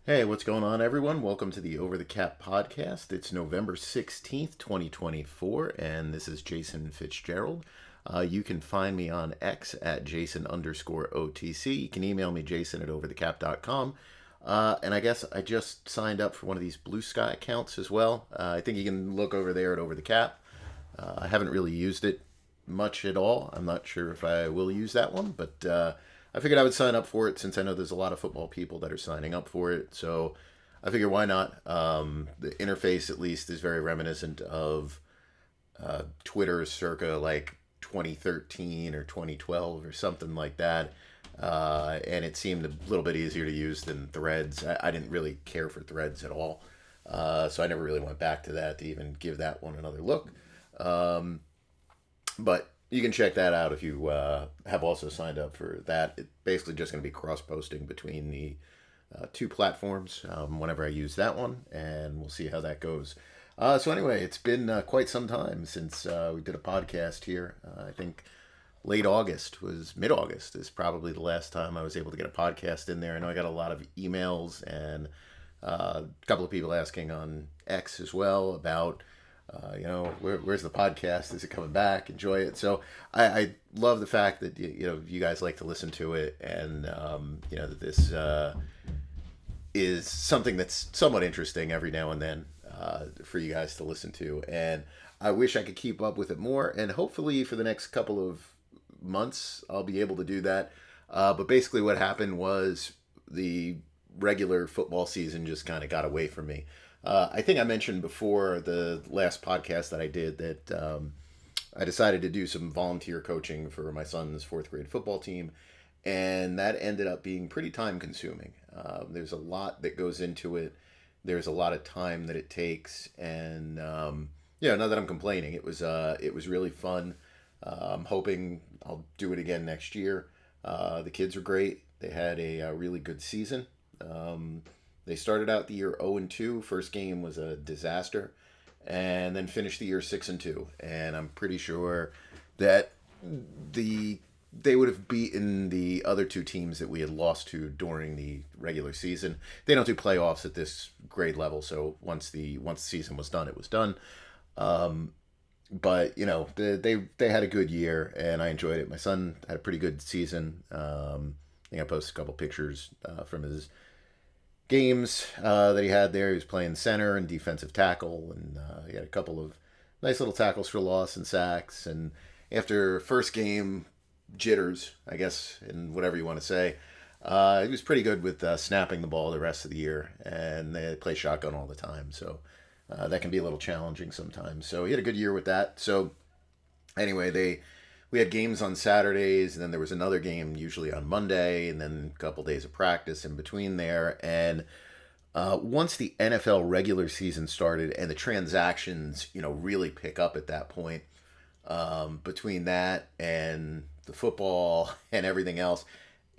Hey, what's going on, everyone? Welcome to the Over the Cap podcast. It's November 16th, 2024, and this is Jason Fitzgerald. You can find me on X at Jason_OTC. You can email me, Jason at overthecap.com. And I guess I just signed up for one of these Blue Sky accounts as well. I think you can look over there at Over the Cap. I haven't really used it much at all. I'm not sure if I will use that one, but I figured I would sign up for it since I know there's a lot of football people that are signing up for it. So I figure why not? The interface, at least, is very reminiscent of Twitter circa like 2013 or 2012 or something like that. And it seemed a little bit easier to use than Threads. I didn't really care for Threads at all. So I never really went back to that to even give that one another look. But you can check that out if you have also signed up for that. It's basically just going to be cross-posting between the two platforms whenever I use that one, and we'll see how that goes. So anyway, it's been quite some time since we did a podcast here. I think mid-August is probably the last time I was able to get a podcast in there. I know I got a lot of emails and a couple of people asking on X as well about where's the podcast? Is it coming back? Enjoy it. So I love the fact that you guys like to listen to it, and that this is something that's somewhat interesting every now and then for you guys to listen to. And I wish I could keep up with it more, and hopefully for the next couple of months I'll be able to do that. But basically what happened was the regular football season just kind of got away from me. I think I mentioned before the last podcast that I did that I decided to do some volunteer coaching for my son's fourth grade football team, and that ended up being pretty time consuming. There's a lot that goes into it. There's a lot of time that it takes, and not that I'm complaining. It was really fun. I'm hoping I'll do it again next year. The kids were great. They had a really good season. They started out the year 0-2. First game was a disaster, and then finished the year 6-2. And I'm pretty sure that they would have beaten the other two teams that we had lost to during the regular season. They don't do playoffs at this grade level, so once the season was done, it was done. But they had a good year, and I enjoyed it. My son had a pretty good season. I think I posted a couple pictures from his games that he had there. He was playing center and defensive tackle, and he had a couple of nice little tackles for loss and sacks. And after first game jitters, I guess, and whatever you want to say, he was pretty good with snapping the ball the rest of the year, and they play shotgun all the time, so that can be a little challenging sometimes. So he had a good year with that. So anyway, we had games on Saturdays, and then there was another game usually on Monday, and then a couple days of practice in between there. And once the NFL regular season started and the transactions, really pick up at that point, between that and the football and everything else,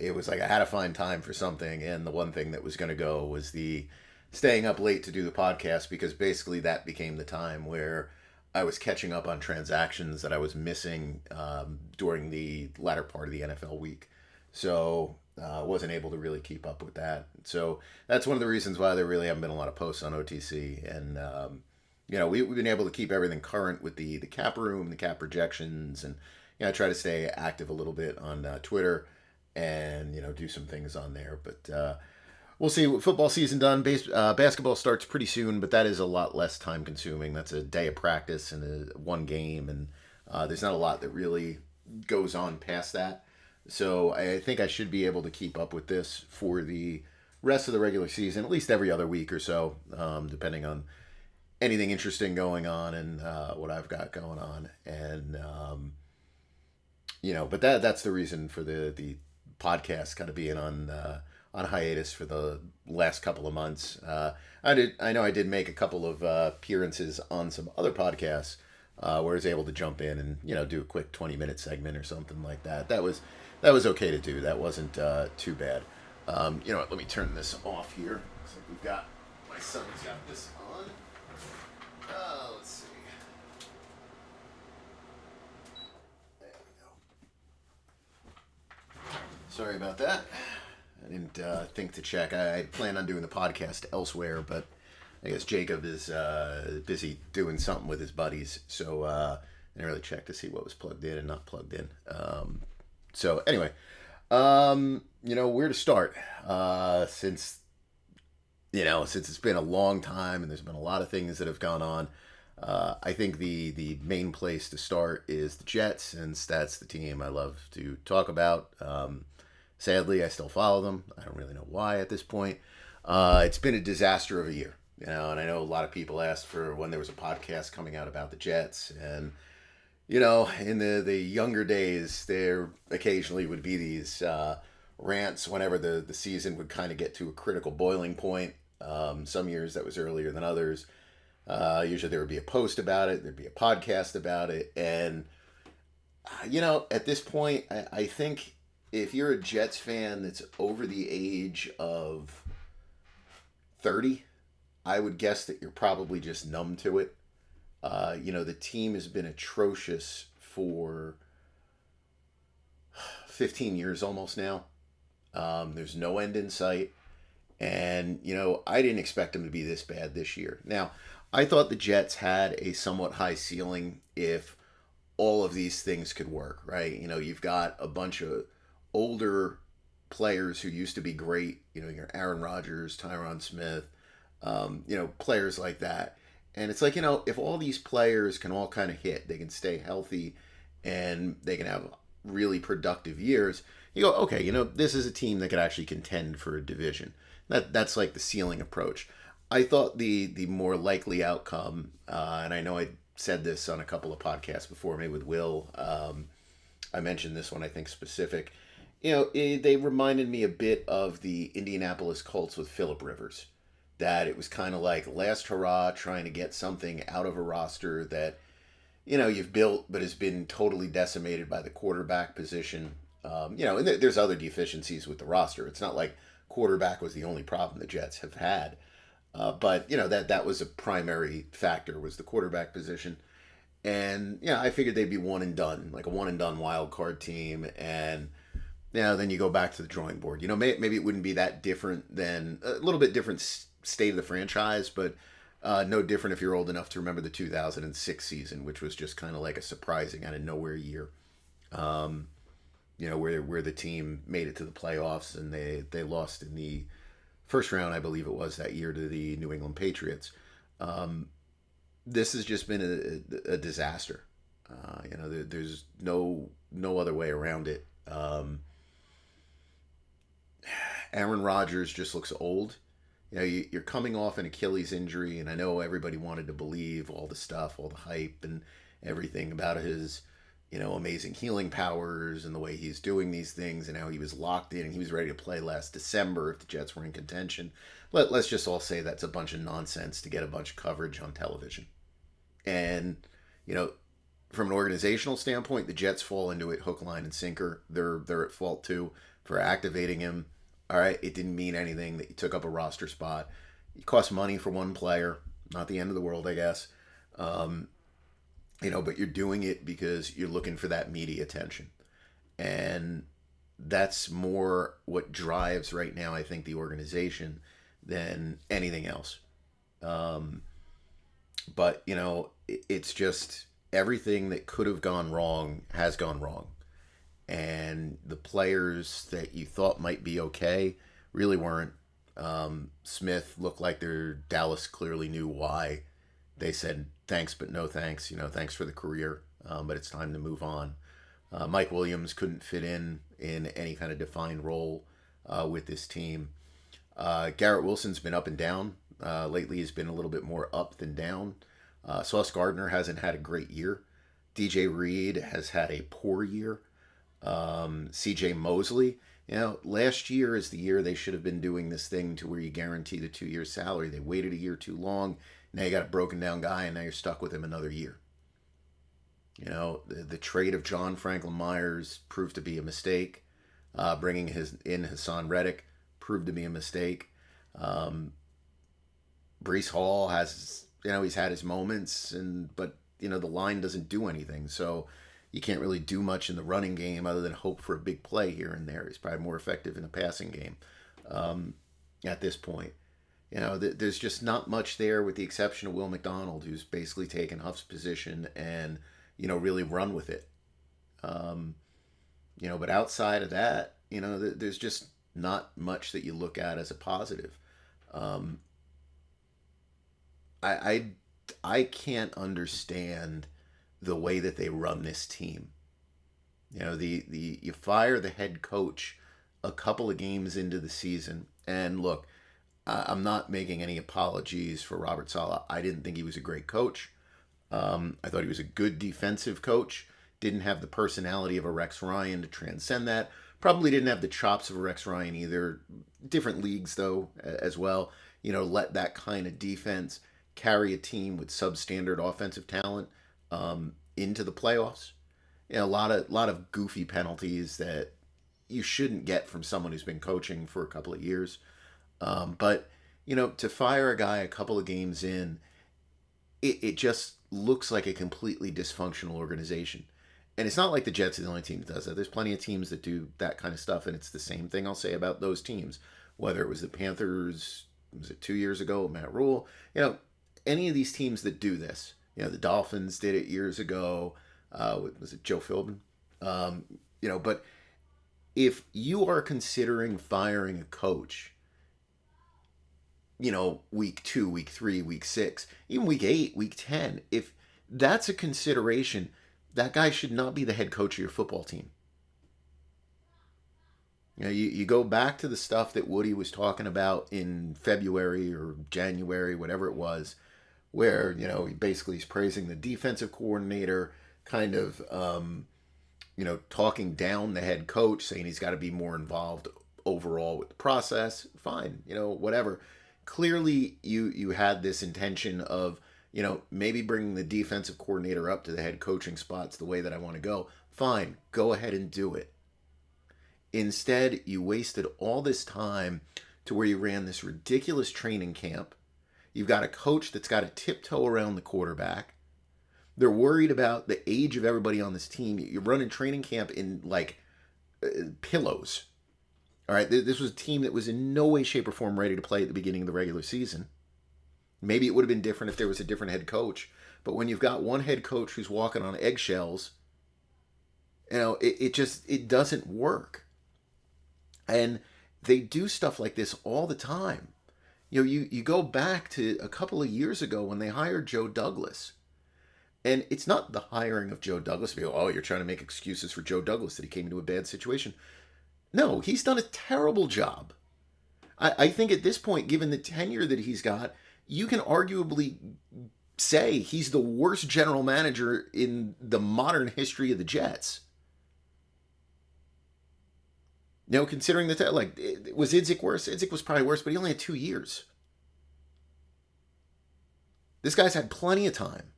it was like I had to find time for something. And the one thing that was going to go was the staying up late to do the podcast, because basically that became the time where I was catching up on transactions that I was missing during the latter part of the NFL week. So I wasn't able to really keep up with that. So that's one of the reasons why there really haven't been a lot of posts on OTC. And, we've been able to keep everything current with the cap room, the cap projections, and, I try to stay active a little bit on Twitter and, do some things on there. But we'll see. Football season done. Basketball starts pretty soon, but that is a lot less time consuming. That's a day of practice and one game, and there's not a lot that really goes on past that. So I think I should be able to keep up with this for the rest of the regular season, at least every other week or so, depending on anything interesting going on and what I've got going on. And but that's the reason for the podcast kind of being on hiatus for the last couple of months. I know I did make a couple of appearances on some other podcasts where I was able to jump in and do a quick 20-minute segment or something like that. That was okay to do. That wasn't too bad. You know what? Let me turn this off here. Looks like my son's got this on. Let's see. There we go. Sorry about that. I didn't think to check. I planned on doing the podcast elsewhere, but I guess Jacob is busy doing something with his buddies, so I didn't really check to see what was plugged in and not plugged in. So anyway, where to start? Since it's been a long time and there's been a lot of things that have gone on, I think the main place to start is the Jets, since that's the team I love to talk about. Sadly, I still follow them. I don't really know why at this point. It's been a disaster of a year, and I know a lot of people asked for when there was a podcast coming out about the Jets, and in the younger days, there occasionally would be these rants whenever the season would kind of get to a critical boiling point. Some years that was earlier than others. Usually there would be a post about it, there'd be a podcast about it, and at this point, I think if you're a Jets fan that's over the age of 30, I would guess that you're probably just numb to it. The team has been atrocious for 15 years almost now. There's no end in sight. And, I didn't expect them to be this bad this year. Now, I thought the Jets had a somewhat high ceiling if all of these things could work, right? You've got a bunch of older players who used to be great, your Aaron Rodgers, Tyron Smith, players like that. And it's like, if all these players can all kind of hit, they can stay healthy and they can have really productive years, you go, okay, this is a team that could actually contend for a division. That's like the ceiling approach. I thought the more likely outcome, and I know I said this on a couple of podcasts before, maybe with Will, I mentioned this one, I think, specific. They reminded me a bit of the Indianapolis Colts with Phillip Rivers. That it was kind of like last hurrah, trying to get something out of a roster that, you've built, but has been totally decimated by the quarterback position. And there's other deficiencies with the roster. It's not like quarterback was the only problem the Jets have had. But, that was a primary factor, was the quarterback position. And, I figured they'd be one and done, like a one and done wild card team. And, then you go back to the drawing board. Maybe it wouldn't be that different than a little bit different state of the franchise, but no different if you're old enough to remember the 2006 season, which was just kind of like a surprising out of nowhere year. Where the team made it to the playoffs and they lost in the first round, I believe it was that year, to the New England Patriots. This has just been a disaster. There's no other way around it. Aaron Rodgers just looks old. You're coming off an Achilles injury, and I know everybody wanted to believe all the stuff, all the hype and everything about his, amazing healing powers and the way he's doing these things and how he was locked in and he was ready to play last December if the Jets were in contention. Let's just all say that's a bunch of nonsense to get a bunch of coverage on television. And, from an organizational standpoint, the Jets fall into it hook, line, and sinker. They're at fault too for activating him. All right, it didn't mean anything that you took up a roster spot. It cost money for one player. Not the end of the world, I guess. But you're doing it because you're looking for that media attention. And that's more what drives right now, I think, the organization than anything else. But, it's just everything that could have gone wrong has gone wrong. And the players that you thought might be okay really weren't. Smith looked like Dallas clearly knew why. They said, thanks, but no thanks. Thanks for the career, but it's time to move on. Mike Williams couldn't fit in any kind of defined role with this team. Garrett Wilson's been up and down. Lately, he's been a little bit more up than down. Sauce Gardner hasn't had a great year. DJ Reed has had a poor year. CJ Mosley, last year is the year they should have been doing this thing to where you guarantee the 2-year salary. They waited a year too long. Now you got a broken down guy, and now you're stuck with him another year. The trade of John Franklin Myers proved to be a mistake. Bringing in Hassan Reddick proved to be a mistake. Breece Hall has, he's had his moments, but the line doesn't do anything. So, You can't really do much in the running game other than hope for a big play here and there. He's probably more effective in the passing game at this point. There's just not much there with the exception of Will McDonald, who's basically taken Huff's position and, really run with it. But outside of that, there's just not much that you look at as a positive. I I can't understand the way that they run this team. The you fire the head coach a couple of games into the season, and look, I'm not making any apologies for Robert Saleh. I didn't think he was a great coach. I thought he was a good defensive coach. Didn't have the personality of a Rex Ryan to transcend that. Probably didn't have the chops of a Rex Ryan either. Different leagues, though, as well. Let that kind of defense carry a team with substandard offensive talent into the playoffs. A lot of goofy penalties that you shouldn't get from someone who's been coaching for a couple of years. But to fire a guy a couple of games in, it just looks like a completely dysfunctional organization. And it's not like the Jets are the only team that does that. There's plenty of teams that do that kind of stuff, and it's the same thing I'll say about those teams. Whether it was the Panthers, was it 2 years ago, Matt Rule, any of these teams that do this. The Dolphins did it years ago. Was it Joe Philbin? But if you are considering firing a coach, week 2, week 3, week 6, even week 8, week 10, if that's a consideration, that guy should not be the head coach of your football team. You go back to the stuff that Woody was talking about in February or January, whatever it was, where, he basically is praising the defensive coordinator, kind of, talking down the head coach, saying he's got to be more involved overall with the process. Fine, whatever. Clearly, you had this intention of, maybe bringing the defensive coordinator up to the head coaching spots the way that I want to go. Fine, go ahead and do it. Instead, you wasted all this time to where you ran this ridiculous training camp. You've got a coach that's got to tiptoe around the quarterback. They're worried about the age of everybody on this team. You're running training camp in pillows. All right, this was a team that was in no way, shape, or form ready to play at the beginning of the regular season. Maybe it would have been different if there was a different head coach. But when you've got one head coach who's walking on eggshells, it doesn't work. And they do stuff like this all the time. You go back to a couple of years ago when they hired Joe Douglas. And it's not the hiring of Joe Douglas. You're trying to make excuses for Joe Douglas that he came into a bad situation. No, he's done a terrible job. I think at this point, given the tenure that he's got, you can arguably say he's the worst general manager in the modern history of the Jets. Considering that, was Idzik worse? Idzik was probably worse, but he only had 2 years. This guy's had plenty of time.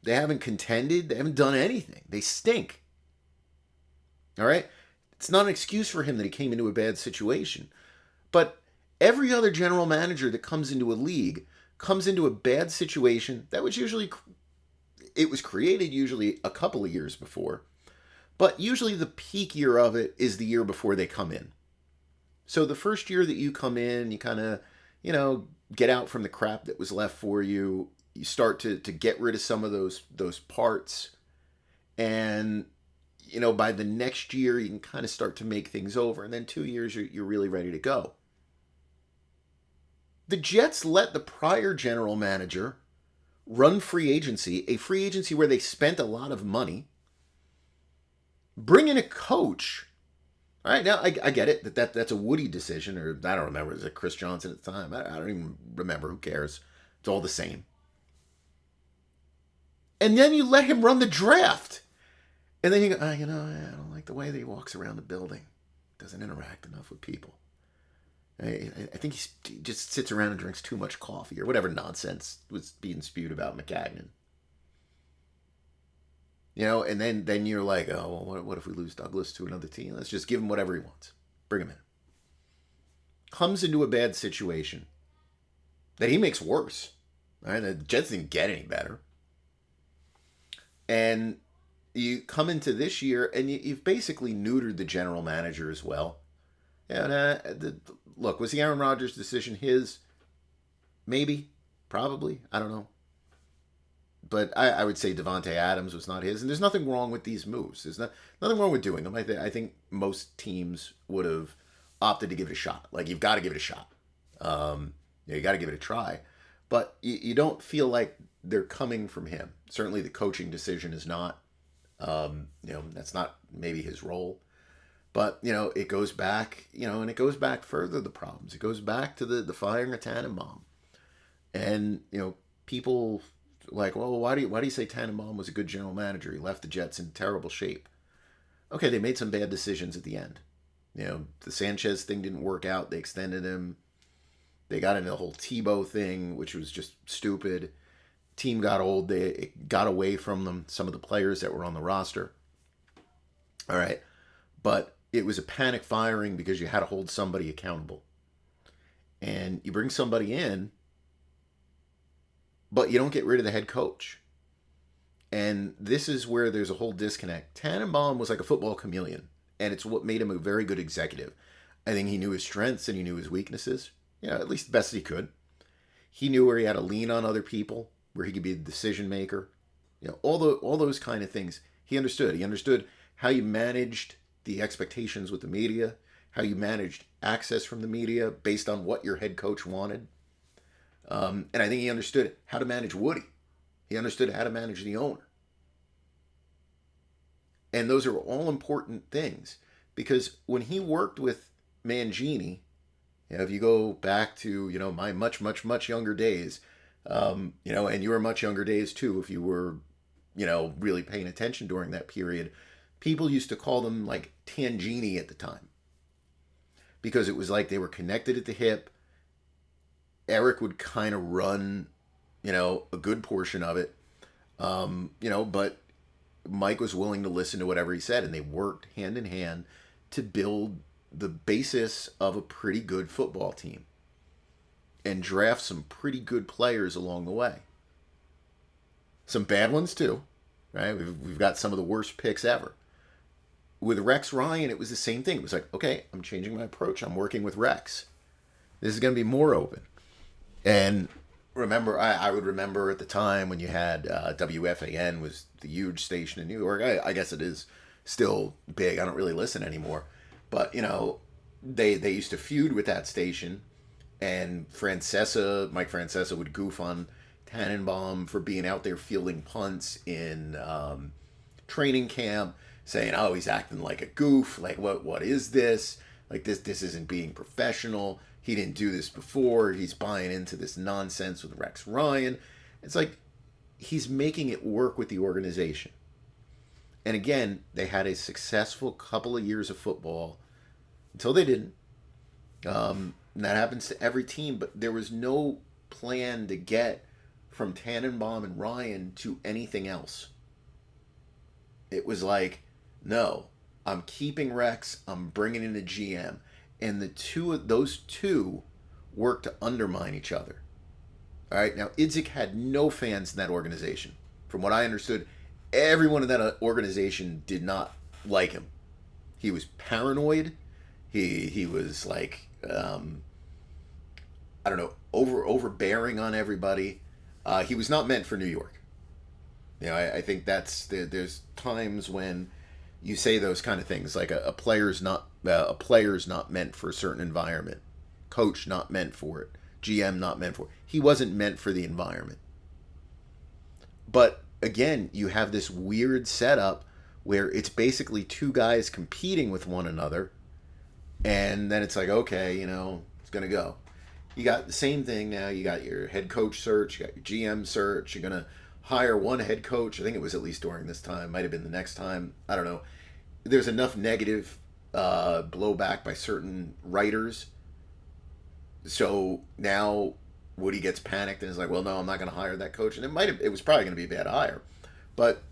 They haven't contended. They haven't done anything. They stink. All right? It's not an excuse for him that he came into a bad situation. But every other general manager that comes into a league comes into a bad situation that was it was created usually a couple of years before. But usually the peak year of it is the year before they come in. So the first year that you come in, you kind of, get out from the crap that was left for you. You start to get rid of some of those parts. And, by the next year, you can kind of start to make things over. And then 2 years, you're really ready to go. The Jets let the prior general manager run free agency, a free agency where they spent a lot of money. Bring in a coach. All right, now I get it that's a Woody decision, or I don't remember. Was it Chris Johnson at the time? I don't even remember. Who cares? It's all the same. And then you let him run the draft. And then you go, I don't like the way that he walks around the building. Doesn't interact enough with people. I think he just sits around and drinks too much coffee or whatever nonsense was being spewed about McCagnon. And then you're like, oh, well, what if we lose Douglas to another team? Let's just give him whatever he wants. Bring him in. Comes into a bad situation that he makes worse. All right, the Jets didn't get any better. And you come into this year and you've basically neutered the general manager as well. And look, was the Aaron Rodgers decision his? Maybe, probably. I don't know. But I would say Devontae Adams was not his. And there's nothing wrong with these moves. There's nothing wrong with doing them. I think most teams would have opted to give it a shot. Like, you've got to give it a shot. You got to give it a try. But you don't feel like they're coming from him. Certainly the coaching decision is not. That's not maybe his role. But, it goes back, and it goes back further, the problems. It goes back to the firing of Tannenbaum. And, people like, well, why do you say Tannenbaum was a good general manager? He left the Jets in terrible shape. Okay, they made some bad decisions at the end. The Sanchez thing didn't work out. They extended him. They got into the whole Tebow thing, which was just stupid. Team got old. It got away from them, some of the players that were on the roster. All right. But it was a panic firing because you had to hold somebody accountable. And you bring somebody in, but you don't get rid of the head coach. And this is where there's a whole disconnect. Tannenbaum was like a football chameleon, and it's what made him a very good executive. I think he knew his strengths and he knew his weaknesses. At least the best he could. He knew where he had to lean on other people, where he could be the decision maker. All those kind of things. He understood. He understood how you managed the expectations with the media, how you managed access from the media based on what your head coach wanted. And I think he understood how to manage Woody. He understood how to manage the owner. And those are all important things, because when he worked with Mangini, if you go back to, my much, much, much younger days, and your much younger days too, if you were, really paying attention during that period, people used to call them like Tangini at the time, because it was like they were connected at the hip. Eric would kind of run, a good portion of it, but Mike was willing to listen to whatever he said, and they worked hand in hand to build the basis of a pretty good football team and draft some pretty good players along the way. Some bad ones too, right? We've got some of the worst picks ever. With Rex Ryan, it was the same thing. It was like, okay, I'm changing my approach. I'm working with Rex. This is going to be more open. And remember, I would remember at the time when you had WFAN was the huge station in New York. I guess it is still big. I don't really listen anymore. But, they used to feud with that station. And Mike Francesa would goof on Tannenbaum for being out there fielding punts in training camp, saying, oh, he's acting like a goof. Like, what is this? Like, this isn't being professional. He didn't do this before. He's buying into this nonsense with Rex Ryan. It's like he's making it work with the organization. And again, they had a successful couple of years of football until they didn't. And that happens to every team, but there was no plan to get from Tannenbaum and Ryan to anything else. It was like, no, I'm keeping Rex, I'm bringing in a GM. And those two worked to undermine each other. All right, now Idzik had no fans in that organization. From what I understood, everyone in that organization did not like him. He was paranoid. He was like, overbearing on everybody. He was not meant for New York. I think there's times when you say those kind of things, like a player's not meant for a certain environment, coach not meant for it, GM not meant for it. He wasn't meant for the environment. But again, you have this weird setup where it's basically two guys competing with one another, and then it's like, okay, it's gonna go. You got the same thing now. You got your head coach search, you got your GM search. You're gonna hire one head coach. I think it was at least during this time. Might have been the next time. I don't know. There's enough negative blowback by certain writers. So now Woody gets panicked and is like, well, no, I'm not going to hire that coach. And it was probably going to be a bad hire. But,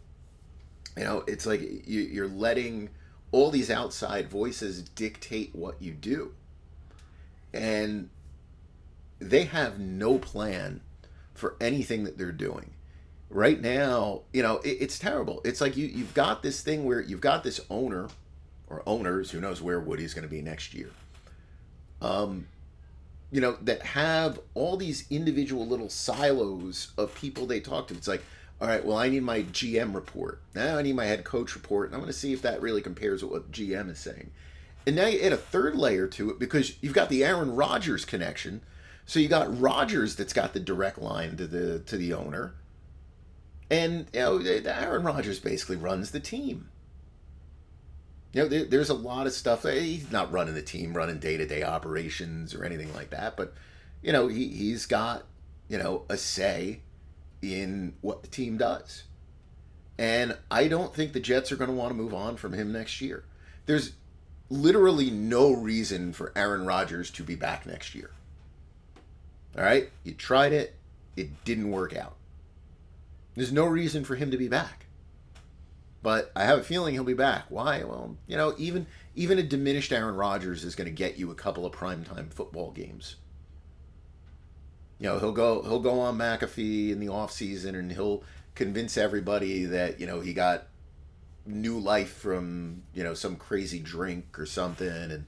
it's like you're letting all these outside voices dictate what you do. And they have no plan for anything that they're doing. right now, it's terrible. It's like you've got this thing where you've got this owner or owners, who knows where Woody's going to be next year, um, that have all these individual little silos of people they talk to. It's like, all right, well, I need my GM report. Now I need my head coach report, and I'm going to see if that really compares with what GM is saying. And now you add a third layer to it because you've got the Aaron Rodgers connection. So you got Rodgers that's got the direct line to the owner, and Aaron Rodgers basically runs the team. There's a lot of stuff. He's not running the team, running day-to-day operations or anything like that, but he's got a say in what the team does. And I don't think the Jets are going to want to move on from him next year. There's literally no reason for Aaron Rodgers to be back next year. All right? You tried it. It didn't work out. There's no reason for him to be back. But I have a feeling he'll be back. Why? Well, even a diminished Aaron Rodgers is going to get you a couple of primetime football games. He'll go on McAfee in the offseason and he'll convince everybody that, he got new life from, some crazy drink or something, and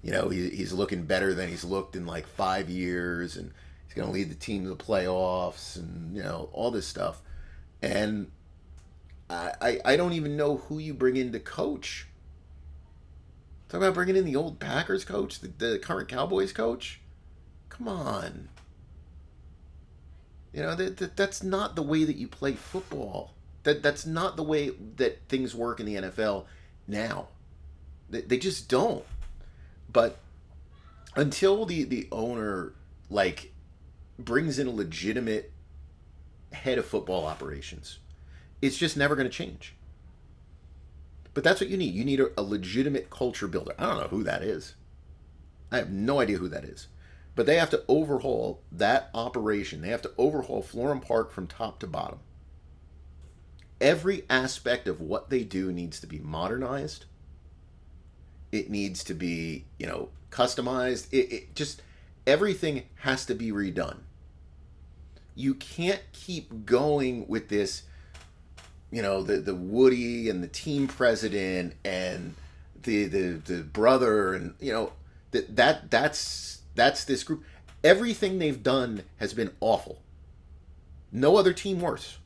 he's looking better than he's looked in like 5 years, and he's going to lead the team to the playoffs, and all this stuff. And I don't even know who you bring in to coach. Talk about bringing in the old Packers coach, the current Cowboys coach. Come on. That's not the way that you play football. That's not the way that things work in the NFL now. They just don't. But until the owner brings in a legitimate head of football operations, it's just never going to change. But that's what you need. You need a legitimate culture builder. I don't know who that is. I have no idea who that is. But they have to overhaul that operation. They have to overhaul Florham Park from top to bottom. Every aspect of what they do needs to be modernized. It needs to be, customized. It just, everything has to be redone. You can't keep going with this, the Woody and the team president and the brother, and that's this group. Everything they've done has been awful. No other team worse.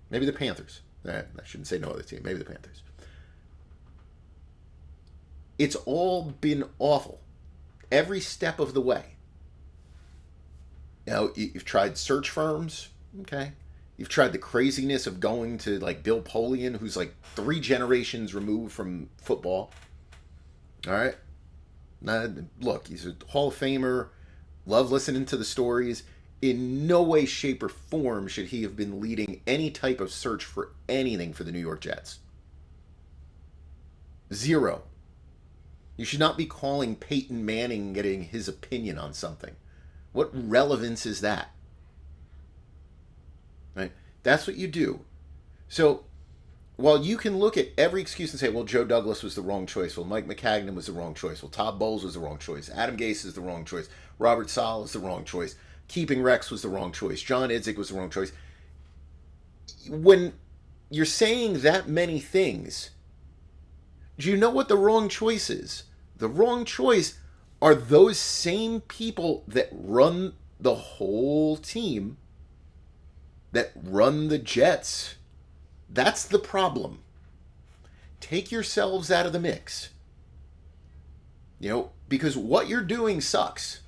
Maybe the Panthers. I shouldn't say no other team. Maybe the Panthers. It's all been awful. Every step of the way. You've tried search firms. Okay. You've tried the craziness of going to Bill Polian, who's 3 generations removed from football. All right. Now, look, he's a Hall of Famer. Love listening to the stories. In no way, shape, or form should he have been leading any type of search for anything for the New York Jets. 0. You should not be calling Peyton Manning, getting his opinion on something. What relevance is that? Right? That's what you do. So, while you can look at every excuse and say, well, Joe Douglas was the wrong choice, well, Mike McCagnon was the wrong choice, well, Todd Bowles was the wrong choice, Adam Gase is the wrong choice, Robert Saleh is the wrong choice, keeping Rex was the wrong choice, John Idzik was the wrong choice. When you're saying that many things, do you know what the wrong choice is? The wrong choice are those same people that run the whole team, that run the Jets. That's the problem. Take yourselves out of the mix. Because what you're doing sucks.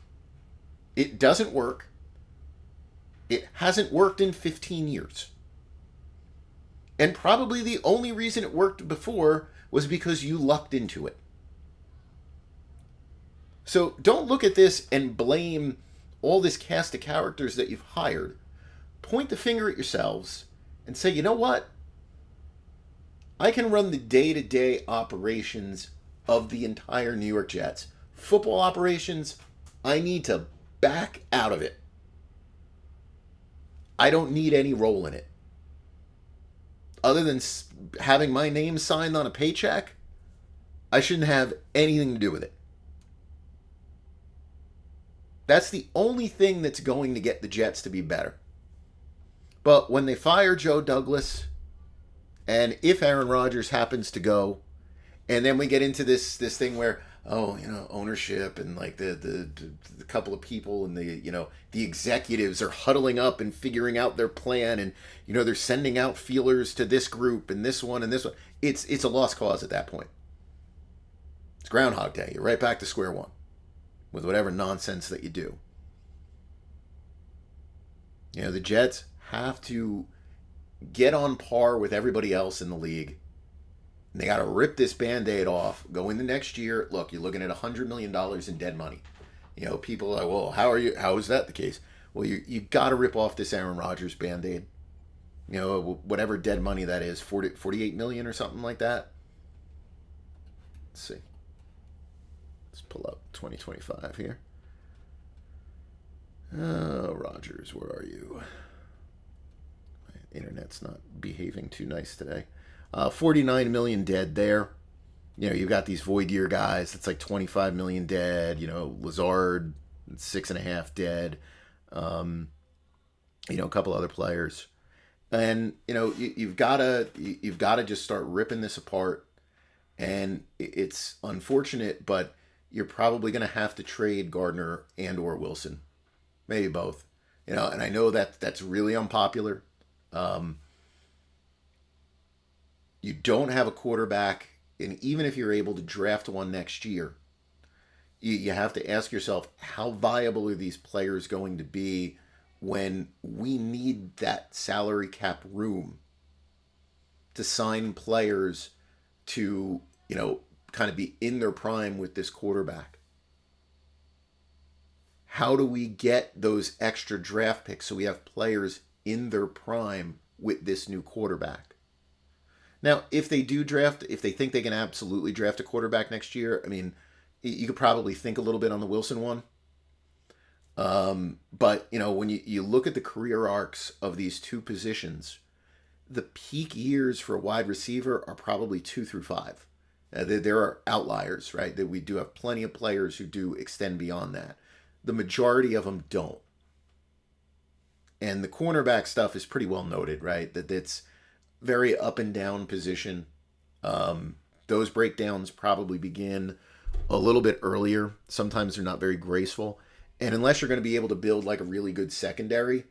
It doesn't work. It hasn't worked in 15 years. And probably the only reason it worked before was because you lucked into it. So don't look at this and blame all this cast of characters that you've hired. Point the finger at yourselves and say, you know what? I can run the day-to-day operations of the entire New York Jets. Football operations, I need to back out of it. I don't need any role in it. Other than having my name signed on a paycheck, I shouldn't have anything to do with it. That's the only thing that's going to get the Jets to be better. But when they fire Joe Douglas, and if Aaron Rodgers happens to go, and then we get into this thing where, oh, ownership and like the couple of people and the executives are huddling up and figuring out their plan, and they're sending out feelers to this group and this one and this one. It's a lost cause at that point. It's Groundhog Day. You're right back to square one with whatever nonsense that you do. The Jets have to get on par with everybody else in the league. And they got to rip this Band-Aid off, go into next year. Look, you're looking at $100 million in dead money. People are like, well, how is that the case? Well, you got to rip off this Aaron Rodgers Band-Aid. Whatever dead money that is, 48 million or something like that. Let's see. Let's pull up 2025 here. Oh, Rodgers, where are you? My internet's not behaving too nice today. 49 million dead there. You've got these void year guys. It's like 25 million dead. Lazard, 6.5 dead. A couple other players, and you've got to just start ripping this apart. And it's unfortunate, but you're probably going to have to trade Gardner and or Wilson, maybe both. And I know that's really unpopular. You don't have a quarterback, and even if you're able to draft one next year, you have to ask yourself, how viable are these players going to be when we need that salary cap room to sign players to, kind of be in their prime with this quarterback? How do we get those extra draft picks so we have players in their prime with this new quarterback? Now, if they think they can absolutely draft a quarterback next year, you could probably think a little bit on the Wilson one. But, when you look at the career arcs of these two positions, the peak years for a wide receiver are probably 2 through 5. There are outliers, right? That we do have plenty of players who do extend beyond that. The majority of them don't. And the cornerback stuff is pretty well noted, right? That it's very up and down position. Those breakdowns probably begin a little bit earlier. Sometimes they're not very graceful. And unless you're going to be able to build like a really good secondary,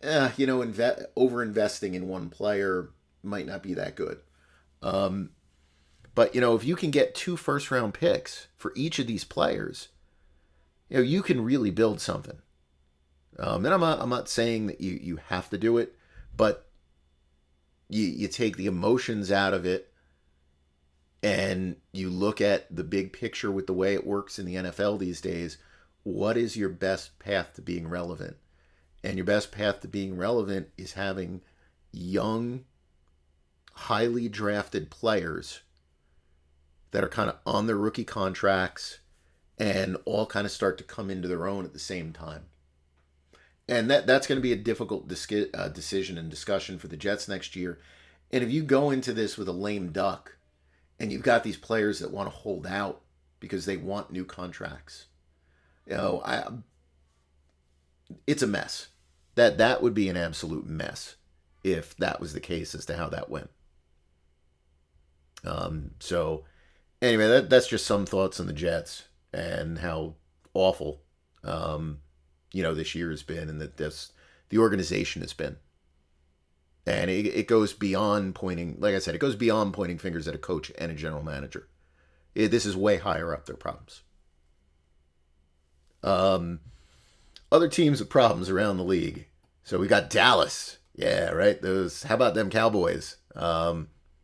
over-investing in one player might not be that good. But, if you can get 2 first-round picks for each of these players, you can really build something. And I'm not saying that you have to do it, but you take the emotions out of it and you look at the big picture with the way it works in the NFL these days. What is your best path to being relevant? And your best path to being relevant is having young, highly drafted players that are kind of on their rookie contracts and all kind of start to come into their own at the same time. And that's going to be a difficult decision and discussion for the Jets next year. And if you go into this with a lame duck and you've got these players that want to hold out because they want new contracts, it's a mess. That would be an absolute mess if that was the case as to how that went. So anyway, that's just some thoughts on the Jets and how awful this year has been, and that the organization has been. And it goes beyond pointing, like I said, it goes beyond pointing fingers at a coach and a general manager. This is way higher up their problems. Other teams with problems around the league. So we got Dallas. Yeah, right. How about them Cowboys?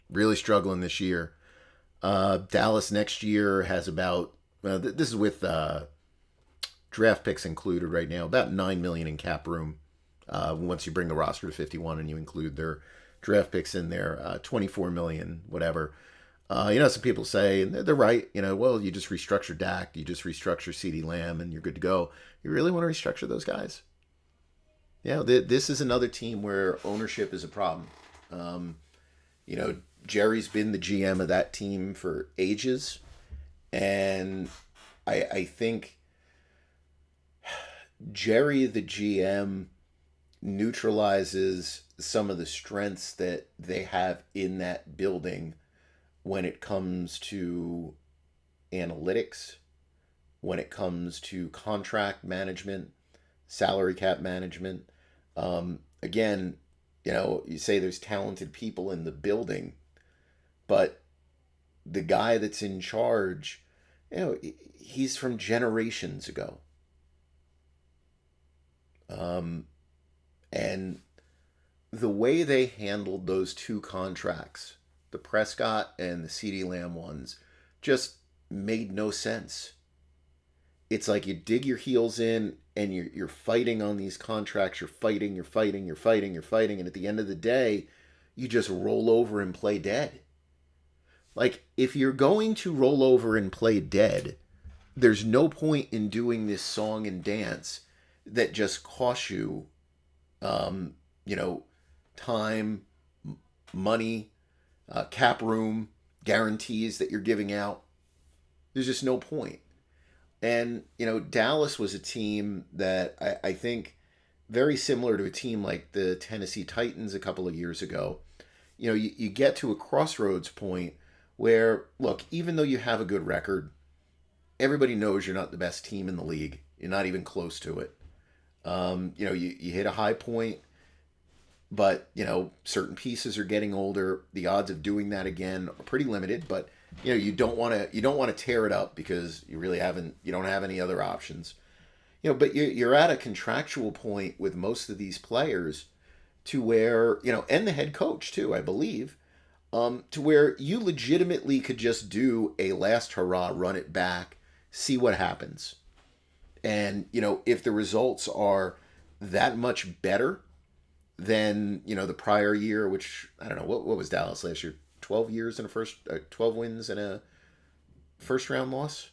Really struggling this year. Dallas next year has about, this is with draft picks included right now, about $9 million in cap room. Once you bring the roster to 51 and you include their draft picks in there, 24 million, whatever. Some people say, and they're right, well, you just restructure Dak, you just restructure CeeDee Lamb, and you're good to go. You really want to restructure those guys? This is another team where ownership is a problem. Jerry's been the GM of that team for ages, and I think Jerry, the GM, neutralizes some of the strengths that they have in that building when it comes to analytics, when it comes to contract management, salary cap management. Again, you say there's talented people in the building, but the guy that's in charge, he's from generations ago. And the way they handled those two contracts, the Prescott and the CeeDee Lamb ones, just made no sense. It's like you dig your heels in and you're fighting on these contracts. You're fighting, and at the end of the day, you just roll over and play dead. Like, if you're going to roll over and play dead, there's no point in doing this song and dance that just costs you, time, money, cap room, guarantees that you're giving out. There's just no point. And, Dallas was a team that I think very similar to a team like the Tennessee Titans a couple of years ago. You get to a crossroads point where, look, even though you have a good record, everybody knows you're not the best team in the league. You're not even close to it. You hit a high point, but, certain pieces are getting older. The odds of doing that again are pretty limited, but you don't want to tear it up because you don't have any other options. But you're at a contractual point with most of these players to where, and the head coach too, I believe, to where you legitimately could just do a last hurrah, run it back, see what happens. And, if the results are that much better than, the prior year, which, I don't know, what was Dallas last year? 12 years in a 12 wins and a first round loss?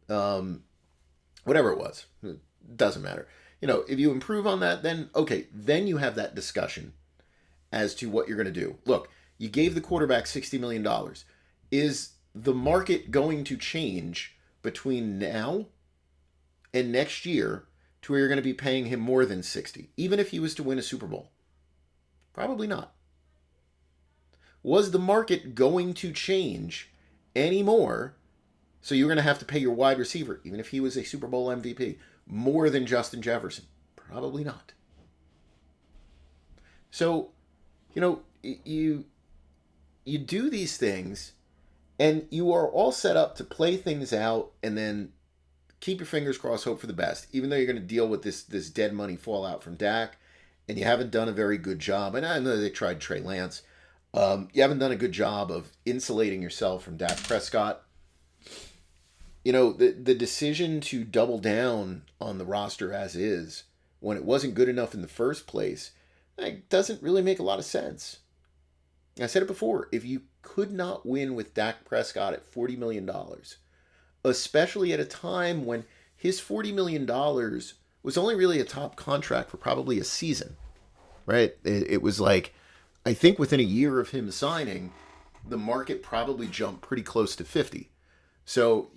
Whatever it was. It doesn't matter. If you improve on that, then, okay, then you have that discussion as to what you're going to do. Look, you gave the quarterback $60 million. Is the market going to change between now and next year to where you're going to be paying him more than 60, even if he was to win a Super Bowl? Probably not. Was the market going to change anymore so you're going to have to pay your wide receiver, even if he was a Super Bowl MVP, more than Justin Jefferson? Probably not. So, you do these things and you are all set up to play things out and then keep your fingers crossed, hope for the best, even though you're going to deal with this dead money fallout from Dak, and you haven't done a very good job. And I know they tried Trey Lance. You haven't done a good job of insulating yourself from Dak Prescott. The decision to double down on the roster as is when it wasn't good enough in the first place, it doesn't really make a lot of sense. I said it before, if you could not win with Dak Prescott at $40 million, especially at a time when his $40 million was only really a top contract for probably a season, right? It was like, I think within a year of him signing, the market probably jumped pretty close to 50. So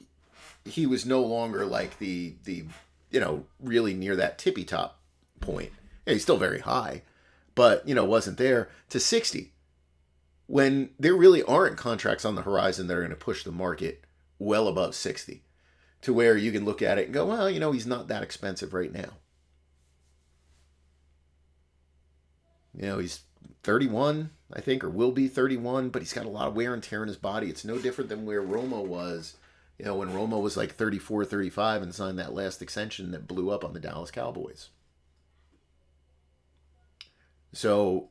he was no longer like the really near that tippy top point. He's still very high, but, wasn't there to 60. When there really aren't contracts on the horizon that are going to push the market well above 60 to where you can look at it and go, well, he's not that expensive right now. He's 31, I think, or will be 31, but he's got a lot of wear and tear in his body. It's no different than where Romo was, when Romo was like 34, 35 and signed that last extension that blew up on the Dallas Cowboys. So,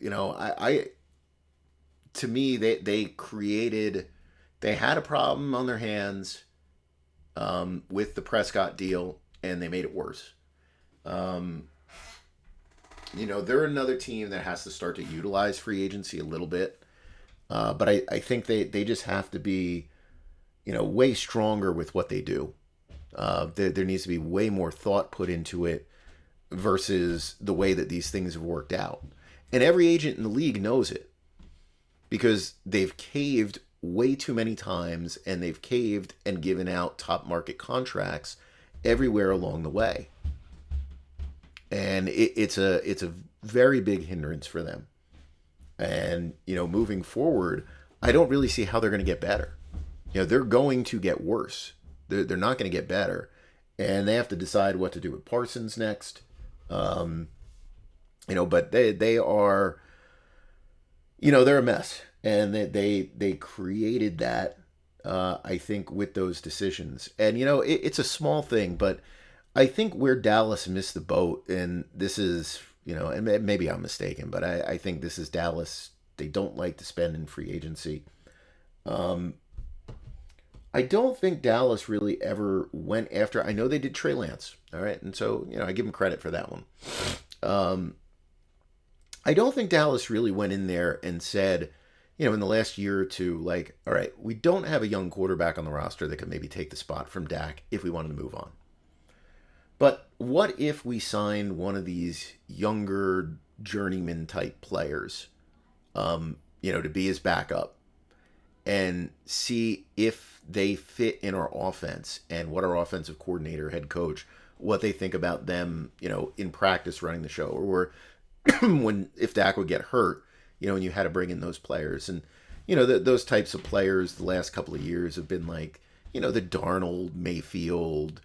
to me, they had a problem on their hands with the Prescott deal, and they made it worse. They're another team that has to start to utilize free agency a little bit. But I think they just have to be, way stronger with what they do. There needs to be way more thought put into it versus the way that these things have worked out. And every agent in the league knows it because they've caved way too many times, and they've caved and given out top market contracts everywhere along the way. And it's a very big hindrance for them. And, moving forward, I don't really see how they're going to get better. They're going to get worse. They're not going to get better. And they have to decide what to do with Parsons next. But they are, they're a mess. And they created that, I think, with those decisions. And, it's a small thing, but I think where Dallas missed the boat, and this is, and maybe I'm mistaken, but I think this is Dallas. They don't like to spend in free agency. I don't think Dallas really ever went after. I know they did Trey Lance, all right, and so I give them credit for that one. I don't think Dallas really went in there and said, in the last year or two, like, all right, we don't have a young quarterback on the roster that could maybe take the spot from Dak if we wanted to move on. But what if we signed one of these younger journeyman type players, to be his backup and see if they fit in our offense and what our offensive coordinator, head coach, what they think about them, in practice running the show, or if Dak would get hurt, and you had to bring in those players. And, those types of players the last couple of years have been like, the Darnold, Mayfield,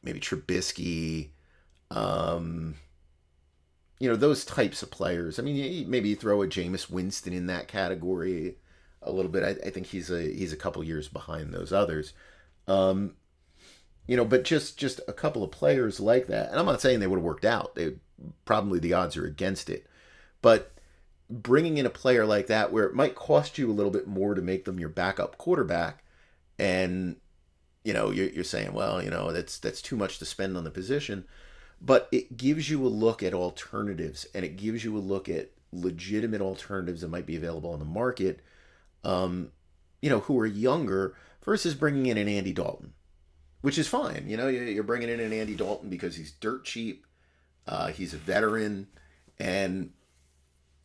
maybe Trubisky, those types of players. I mean, maybe you throw a Jameis Winston in that category a little bit. I think he's a couple years behind those others. But just a couple of players like that. And I'm not saying they would have worked out. Probably the odds are against it. But bringing in a player like that where it might cost you a little bit more to make them your backup quarterback, and you're saying, well, that's too much to spend on the position, but it gives you a look at alternatives, and it gives you a look at legitimate alternatives that might be available on the market, who are younger versus bringing in an Andy Dalton, which is fine. You're bringing in an Andy Dalton because he's dirt cheap, he's a veteran, and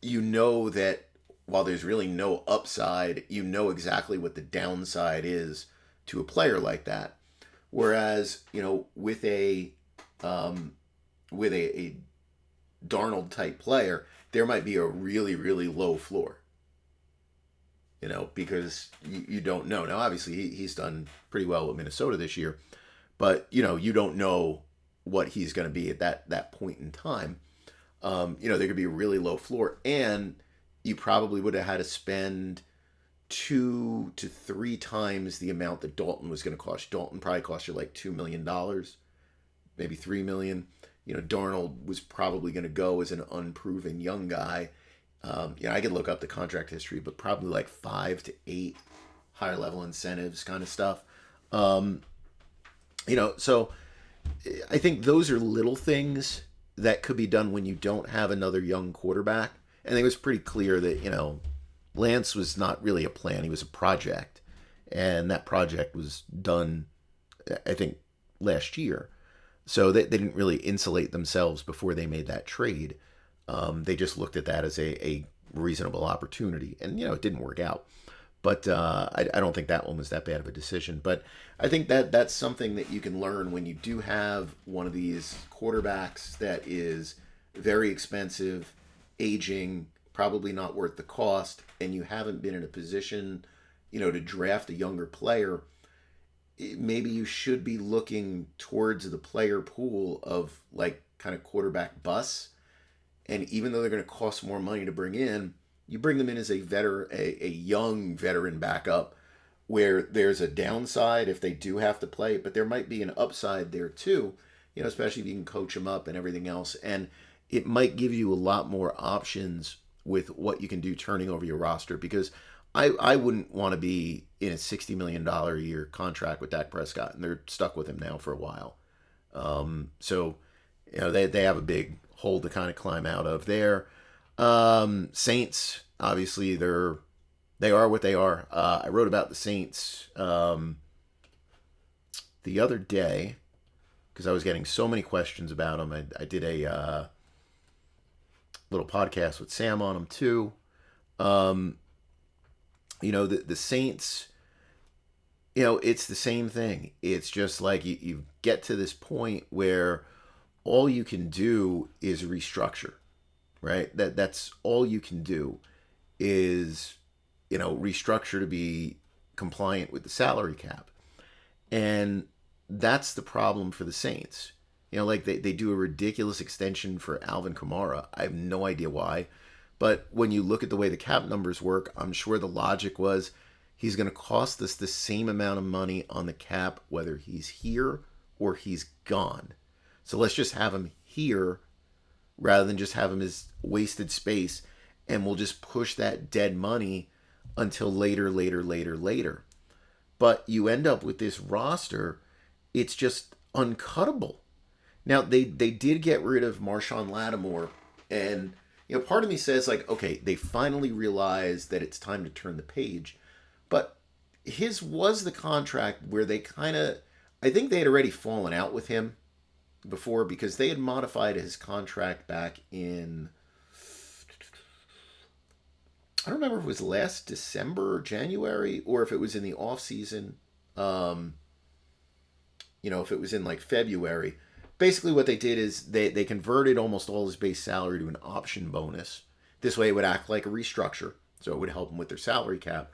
that while there's really no upside, exactly what the downside is to a player like that. Whereas, with a Darnold type player, there might be a really, really low floor. Because you don't know. Now, obviously, he's done pretty well with Minnesota this year, but you don't know what he's going to be at that point in time. There could be a really low floor, and you probably would have had to spend 2 to 3 times the amount that Dalton was going to cost. Dalton probably cost you like $2 million, maybe $3 million. Darnold was probably going to go as an unproven young guy. I could look up the contract history, but probably like 5 to 8 higher level incentives kind of stuff. So I think those are little things that could be done when you don't have another young quarterback. And I think it was pretty clear that, Lance was not really a plan. He was a project. And that project was done, I think, last year. So they didn't really insulate themselves before they made that trade. They just looked at that as a reasonable opportunity. And, it didn't work out. But I don't think that one was that bad of a decision. But I think that's something that you can learn when you do have one of these quarterbacks that is very expensive, aging, probably not worth the cost, and you haven't been in a position, to draft a younger player. Maybe you should be looking towards the player pool of like kind of quarterback busts. And even though they're going to cost more money to bring in, you bring them in as a young veteran backup where there's a downside if they do have to play, but there might be an upside there too, especially if you can coach them up and everything else. And it might give you a lot more options with what you can do turning over your roster, because I wouldn't want to be in a $60 million a year contract with Dak Prescott, and they're stuck with him now for a while. So they have a big hole to kind of climb out of there. Saints, obviously, they are what they are. I wrote about the Saints the other day because I was getting so many questions about them. I did a little podcast with Sam on them too. The Saints, it's the same thing. It's just like you get to this point where all you can do is restructure, right? That's all you can do is, restructure to be compliant with the salary cap. And that's the problem for the Saints. Like they do a ridiculous extension for Alvin Kamara. I have no idea why. But when you look at the way the cap numbers work, I'm sure the logic was he's going to cost us the same amount of money on the cap, whether he's here or he's gone. So let's just have him here rather than just have him as wasted space. And we'll just push that dead money until later. But you end up with this roster, it's just uncuttable. Now, they did get rid of Marshawn Lattimore, and part of me says, like, okay, they finally realized that it's time to turn the page. But his was the contract where they I think they had already fallen out with him before because they had modified his contract back in, I don't remember if it was last December or January, or if it was in the off season. If it was in like February. Basically, what they did is they converted almost all his base salary to an option bonus. This way, it would act like a restructure, so it would help them with their salary cap.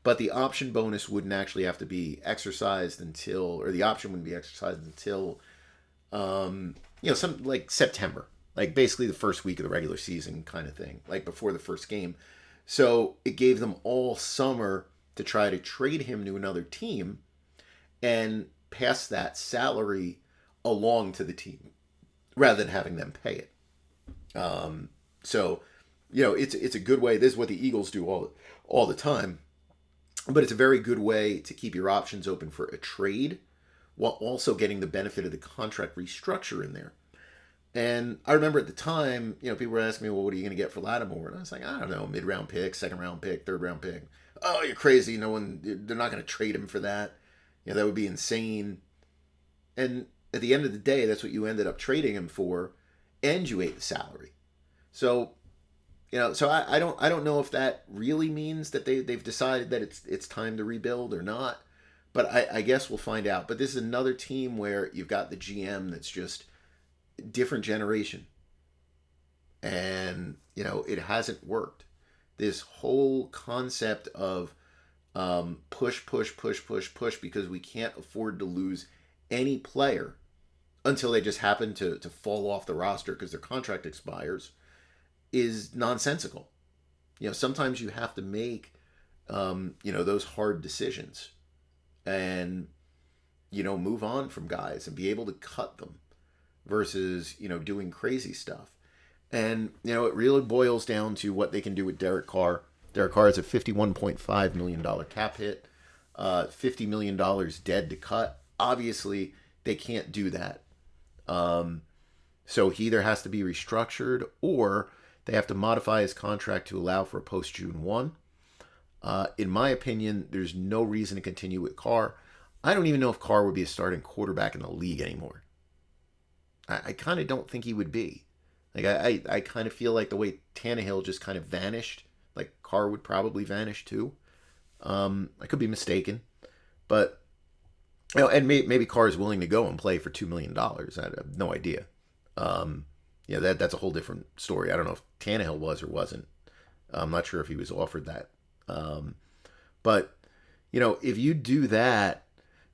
But the option bonus wouldn't actually have to be exercised or the option wouldn't be exercised until, some like September, like basically the first week of the regular season kind of thing, like before the first game. So it gave them all summer to try to trade him to another team and pass that salary along to the team rather than having them pay it. It's a good way. This is what the Eagles do all the time, but it's a very good way to keep your options open for a trade while also getting the benefit of the contract restructure in there. And I remember at the time, people were asking me, well, what are you going to get for Lattimore? And I was like, I don't know, mid-round pick, second-round pick, third-round pick. Oh, you're crazy. They're not going to trade him for that. That would be insane. And at the end of the day, that's what you ended up trading him for, and you ate the salary. So, I don't know if that really means that they've decided that it's time to rebuild or not. But I guess we'll find out. But this is another team where you've got the GM that's just different generation. And, it hasn't worked. This whole concept of push because we can't afford to lose any player until they just happen to fall off the roster because their contract expires is nonsensical. Sometimes you have to make, those hard decisions and, move on from guys and be able to cut them versus, doing crazy stuff. And, it really boils down to what they can do with Derek Carr. Derek Carr has a $51.5 million cap hit, $50 million dead to cut. Obviously, they can't do that. So he either has to be restructured or they have to modify his contract to allow for a post-June 1. In my opinion, there's no reason to continue with Carr. I don't even know if Carr would be a starting quarterback in the league anymore. I kind of don't think he would be. Like I kind of feel like the way Tannehill just kind of vanished, like Carr would probably vanish too. I could be mistaken, but and maybe Carr is willing to go and play for $2 million. I have no idea. That's a whole different story. I don't know if Tannehill was or wasn't. I'm not sure if he was offered that. But if you do that,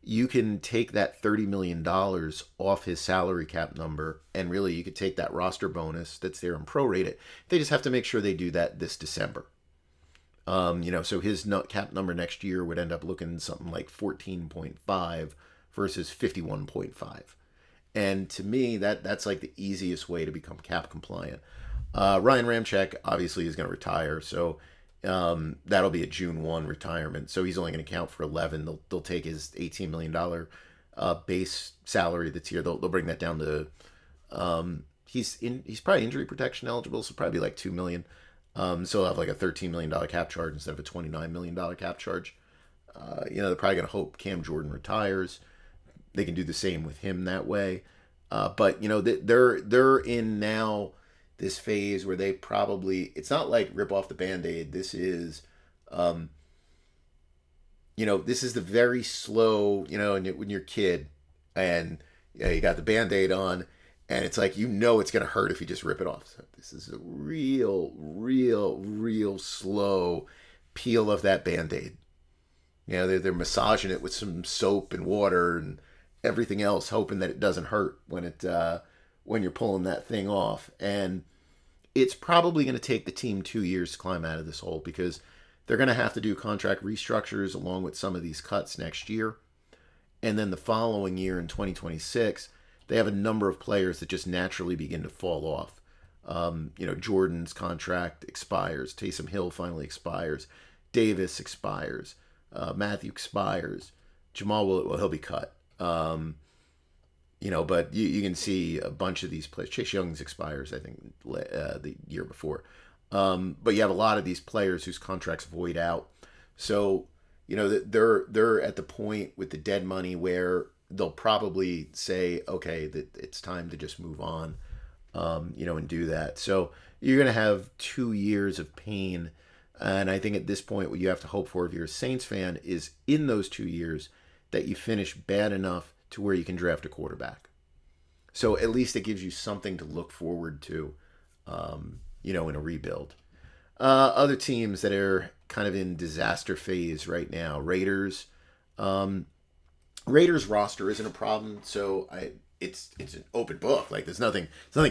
you can take that $30 million off his salary cap number, and really you could take that roster bonus that's there and prorate it. They just have to make sure they do that this December. So his cap number next year would end up looking something like 14.5 versus 51.5. And to me, that's like the easiest way to become cap compliant. Ryan Ramczyk obviously is going to retire, so that'll be a June 1 retirement. So he's only going to count for 11. They'll take his $18 million base salary that's here. They'll bring that down to he's probably injury protection eligible, so probably like $2 million. So he'll have like a $13 million cap charge instead of a $29 million cap charge. They're probably going to hope Cam Jordan retires. They can do the same with him that way. But they're in now this phase where they probably, it's not like rip off the Band-Aid. This is, this is the very slow, when you're a kid and you got the Band-Aid on And it's like, it's going to hurt if you just rip it off. So this is a real slow peel of that Band-Aid. They're massaging it with some soap and water and everything else, hoping that it doesn't hurt when you're pulling that thing off. And it's probably going to take the team 2 years to climb out of this hole, because they're going to have to do contract restructures along with some of these cuts next year. And then the following year in 2026, they have a number of players that just naturally begin to fall off. Jordan's contract expires. Taysom Hill finally expires. Davis expires. Matthew expires. Jamal he'll be cut. But you can see a bunch of these players. Chase Young's expires, I think, the year before. But you have a lot of these players whose contracts void out. So, they're at the point with the dead money where they'll probably say, okay, that it's time to just move on, and do that. So you're going to have 2 years of pain. And I think at this point, what you have to hope for if you're a Saints fan is in those 2 years that you finish bad enough to where you can draft a quarterback. So at least it gives you something to look forward to, in a rebuild. Other teams that are kind of in disaster phase right now, Raiders. Raiders roster isn't a problem, so it's an open book. Like there's nothing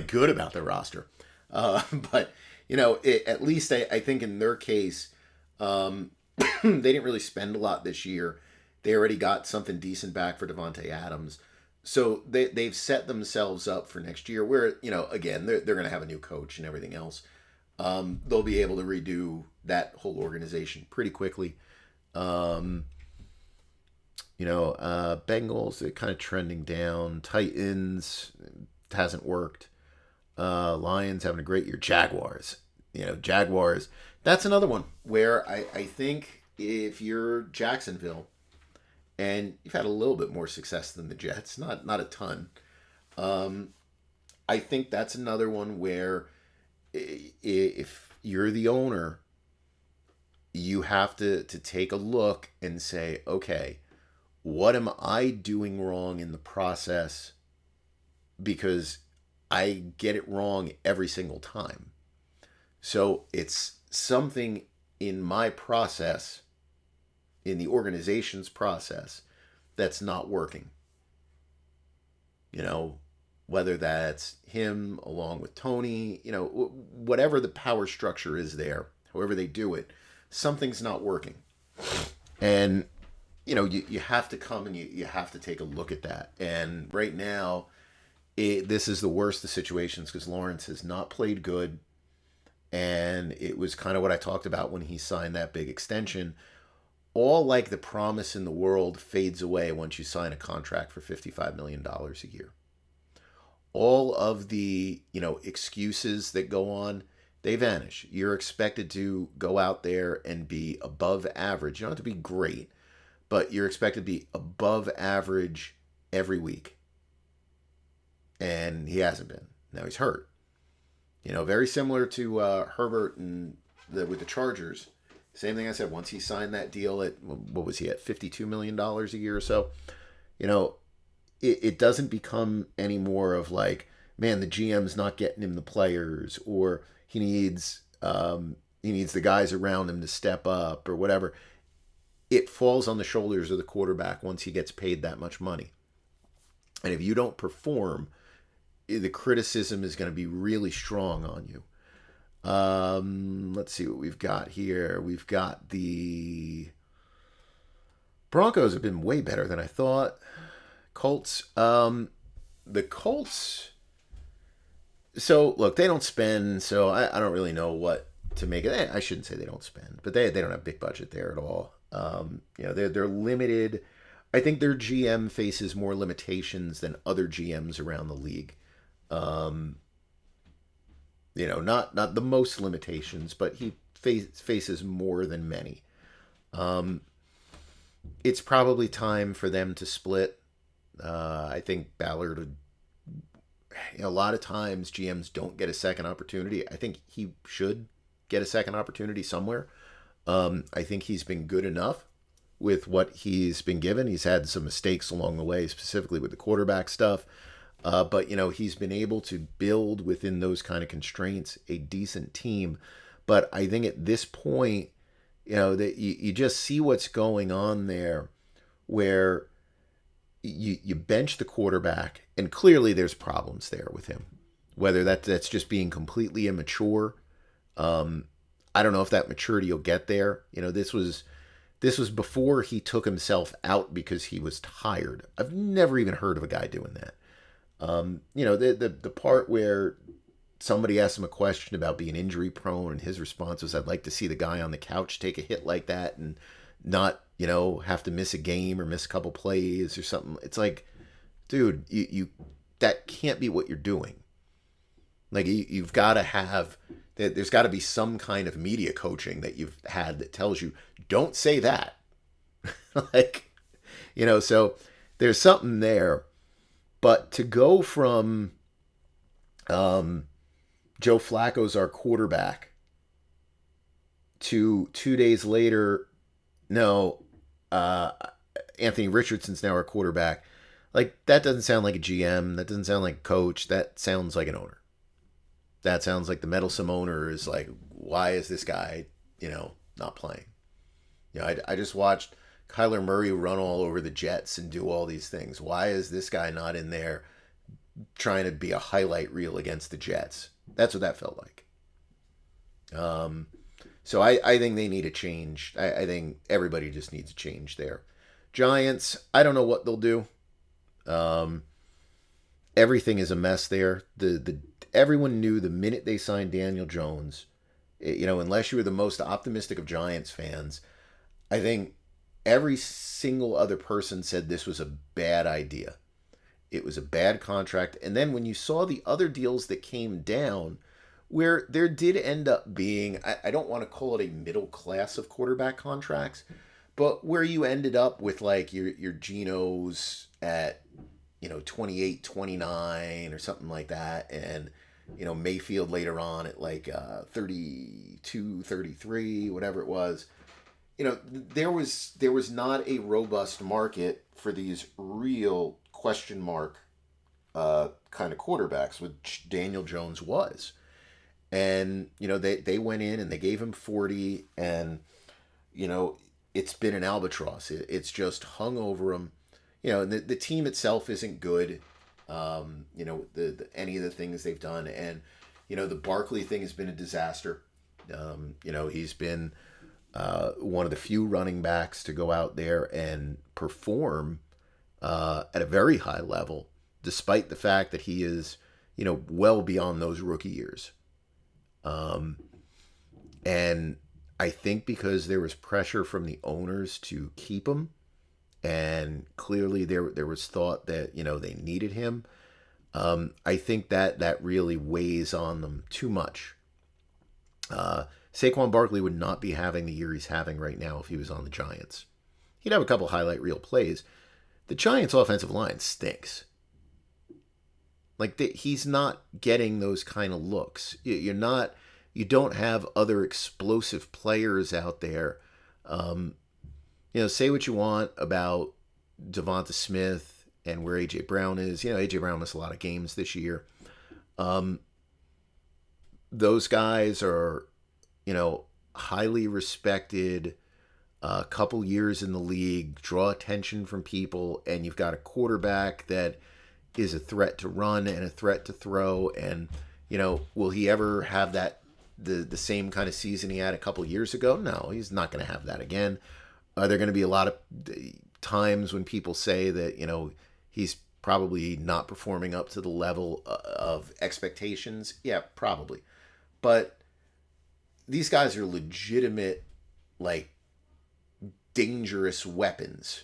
good about their roster. But at least I think in their case, they didn't really spend a lot this year. They already got something decent back for Devontae Adams. So they've set themselves up for next year where, again, they're going to have a new coach and everything else. They'll be able to redo that whole organization pretty quickly. Bengals, they're kind of trending down. Titans, hasn't worked. Lions having a great year. Jaguars, that's another one where I think if you're Jacksonville and you've had a little bit more success than the Jets, not a ton. I think that's another one where if you're the owner, you have to take a look and say, okay, what am I doing wrong in the process? Because I get it wrong every single time. So it's something in my process, in the organization's process, that's not working. Whether that's him along with Tony, whatever the power structure is there, however they do it, something's not working. And, you have to come and you have to take a look at that. And right now, this is the worst of situations because Lawrence has not played good. And it was kind of what I talked about when he signed that big extension. All like the promise in the world fades away once you sign a contract for $55 million a year. All of the, excuses that go on, they vanish. You're expected to go out there and be above average. You don't have to be great, but you're expected to be above average every week. And he hasn't been. Now he's hurt. Very similar to Herbert and with the Chargers. Same thing I said. Once he signed that deal at, what was he at, $52 million a year or so, it doesn't become any more of like, man, the GM's not getting him the players, or he needs the guys around him to step up or whatever. It falls on the shoulders of the quarterback once he gets paid that much money. And if you don't perform, the criticism is going to be really strong on you. Let's see what we've got here. We've got the Broncos have been way better than I thought. Colts. The Colts. So look, they don't spend. So I don't really know what to make of it. I shouldn't say they don't spend, but they don't have big budget there at all. They're limited. I think their GM faces more limitations than other GMs around the league. Not the most limitations, but he faces more than many. It's probably time for them to split. I think Ballard, a lot of times GMs don't get a second opportunity. I think he should get a second opportunity somewhere. I think he's been good enough with what he's been given. He's had some mistakes along the way, specifically with the quarterback stuff. But, he's been able to build within those kind of constraints a decent team. But I think at this point, that you just see what's going on there where you bench the quarterback, and clearly there's problems there with him. Whether that's just being completely immature. I don't know if that maturity will get there. This was before he took himself out because he was tired. I've never even heard of a guy doing that. The part where somebody asked him a question about being injury prone, and his response was, "I'd like to see the guy on the couch take a hit like that and not, have to miss a game or miss a couple plays or something." It's like, dude, you that can't be what you're doing. Like, you've got to have, there's got to be some kind of media coaching that you've had that tells you, don't say that. So there's something there. But to go from Joe Flacco's our quarterback to 2 days later, no, Anthony Richardson's now our quarterback. Like, that doesn't sound like a GM. That doesn't sound like a coach. That sounds like an owner. That sounds like the meddlesome owner is like, why is this guy, not playing? I just watched Kyler Murray run all over the Jets and do all these things. Why is this guy not in there trying to be a highlight reel against the Jets? That's what that felt like. So I think they need a change. I think everybody just needs a change there. Giants, I don't know what they'll do. Everything is a mess there. Everyone knew the minute they signed Daniel Jones, unless you were the most optimistic of Giants fans, I think every single other person said this was a bad idea. It was a bad contract. And then when you saw the other deals that came down, where there did end up being, I don't want to call it a middle class of quarterback contracts, but where you ended up with like your Genos at, 28, 29 or something like that. And, Mayfield later on at like 32, 33, whatever it was. There was not a robust market for these real question mark kind of quarterbacks, which Daniel Jones was. And, they went in and they gave him 40, and, it's been an albatross. It's just hung over him. The team itself isn't good. Any of the things they've done. And, the Barkley thing has been a disaster. He's been one of the few running backs to go out there and perform at a very high level, despite the fact that he is, well beyond those rookie years. And I think because there was pressure from the owners to keep him, and clearly there was thought that, they needed him. I think that really weighs on them too much. Saquon Barkley would not be having the year he's having right now if he was on the Giants. He'd have a couple highlight reel plays. The Giants' offensive line stinks. Like, he's not getting those kind of looks. You don't have other explosive players out there. Say what you want about Devonta Smith and where A.J. Brown is. A.J. Brown missed a lot of games this year. Those guys are, highly respected, a couple years in the league, draw attention from people, and you've got a quarterback that is a threat to run and a threat to throw. And, will he ever have that the same kind of season he had a couple years ago? No, he's not going to have that again. Are there going to be a lot of times when people say that, he's probably not performing up to the level of expectations? Yeah, probably. But these guys are legitimate, like, dangerous weapons.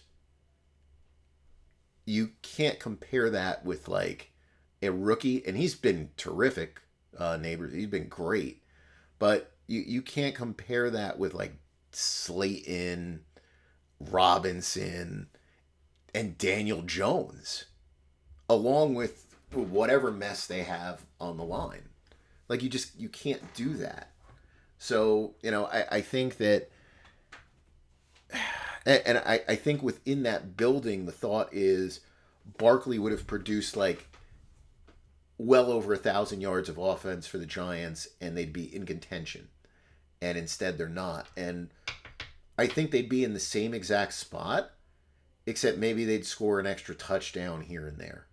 You can't compare that with, like, a rookie. And he's been terrific, neighbors. He's been great. But you can't compare that with, like, Slayton, Robinson, and Daniel Jones, along with whatever mess they have on the line. Like, you can't do that. So, I think that, and I think within that building, the thought is Barkley would have produced like well over 1,000 yards of offense for the Giants, and they'd be in contention. And instead, they're not. And I think they'd be in the same exact spot, except maybe they'd score an extra touchdown here and there.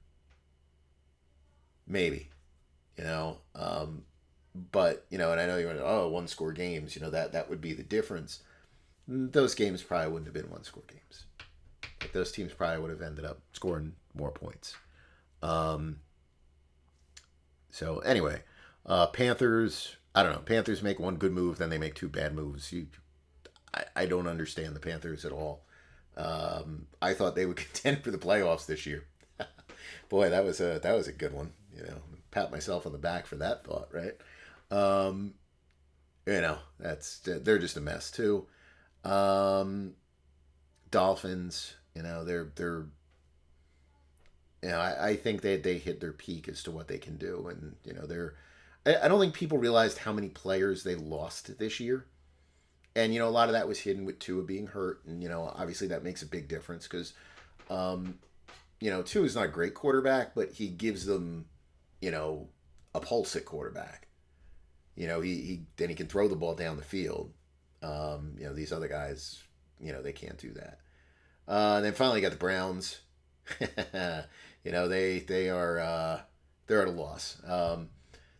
Maybe, you know. But, you know, and I know you're going, one score games, you know, that would be the difference. Those games probably wouldn't have been one score games. Like, those teams probably would have ended up scoring more points. So anyway, Panthers, I don't know. Panthers make one good move, then they make two bad moves. I don't understand the Panthers at all. I thought they would contend for the playoffs this year. Boy, that was a good one. You know, pat myself on the back for that thought, right? You know, they're just a mess too. Dolphins, you know, they're you know, I think they hit their peak as to what they can do, and you know, I don't think people realized how many players they lost this year. And, you know, a lot of that was hidden with Tua being hurt. And, you know, obviously that makes a big difference because, you know, Tua is not a great quarterback, but he gives them, you know, a pulse at quarterback. You know, he can throw the ball down the field. You know, these other guys, you know, they can't do that. And then finally got the Browns. You know, they're at a loss.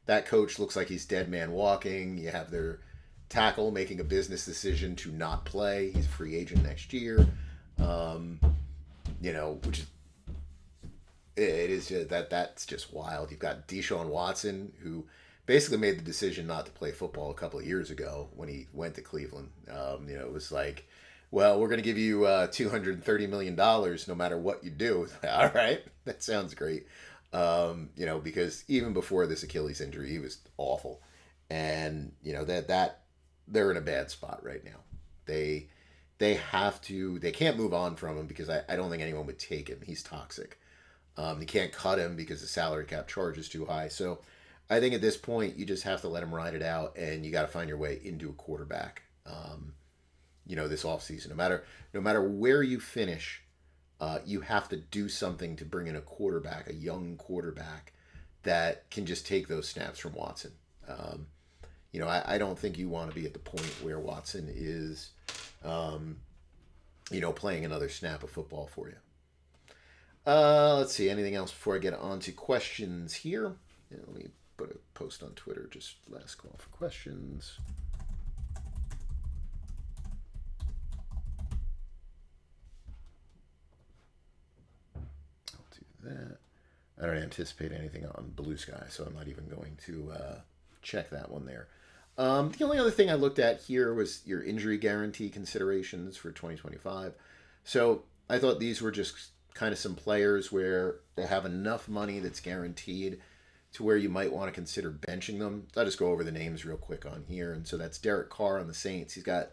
That coach looks like he's dead man walking. You have their tackle making a business decision to not play. He's a free agent next year. You know, which is it is just, that's just wild. You've got Deshaun Watson, who basically made the decision not to play football a couple of years ago when he went to Cleveland. You know, it was like, well, we're going to give you $230 million no matter what you do. All right, that sounds great. You know, because even before this Achilles injury, he was awful. And, you know, that they're in a bad spot right now. They can't move on from him because I don't think anyone would take him. He's toxic. You can't cut him because the salary cap charge is too high. So I think at this point, you just have to let him ride it out, and you got to find your way into a quarterback. You know, this offseason, no matter where you finish, you have to do something to bring in a quarterback, a young quarterback that can just take those snaps from Watson. You know, I don't think you want to be at the point where Watson is, you know, playing another snap of football for you. Let's see, anything else before I get on to questions here? Yeah, let me put a post on Twitter, just last call for questions. I'll do that. I don't anticipate anything on Blue Sky, so I'm not even going to check that one there. The only other thing I looked at here was your injury guarantee considerations for 2025. So I thought these were just kind of some players where they have enough money that's guaranteed to where you might want to consider benching them. I'll just go over the names real quick on here. And so that's Derek Carr on the Saints. He's got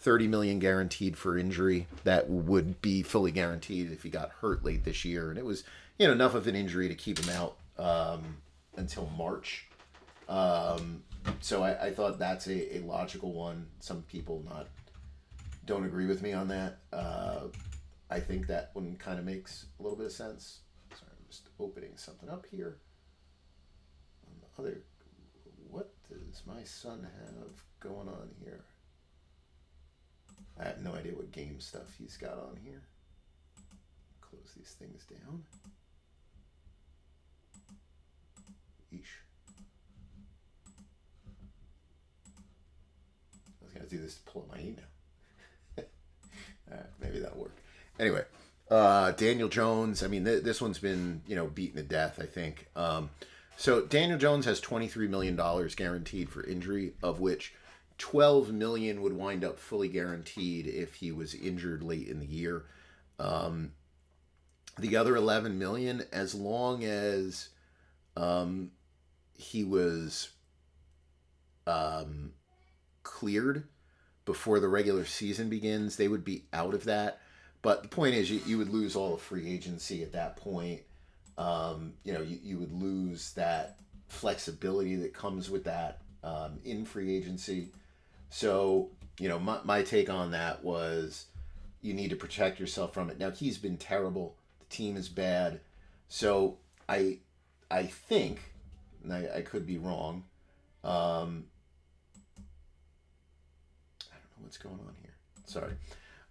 $30 million guaranteed for injury. That would be fully guaranteed if he got hurt late this year. And it was, you know, enough of an injury to keep him out until March. So I thought that's a logical one. Some people don't agree with me on that. I think that one kind of makes a little bit of sense. Sorry, I'm just opening something up here. What does my son have going on here? I have no idea what game stuff he's got on here. Close these things down. Eesh. I was going to do this to pull up my email. Maybe that'll work. Anyway, Daniel Jones. I mean, this one's been, you know, beaten to death, I think. So Daniel Jones has $23 million guaranteed for injury, of which $12 million would wind up fully guaranteed if he was injured late in the year. The other $11 million, as long as he was cleared before the regular season begins, they would be out of that. But the point is, you would lose all of free agency at that point. You know, you would lose that flexibility that comes with that in free agency. So, you know, my take on that was you need to protect yourself from it. Now, he's been terrible. The team is bad. So I think and I could be wrong. Um, I don't know what's going on here. Sorry.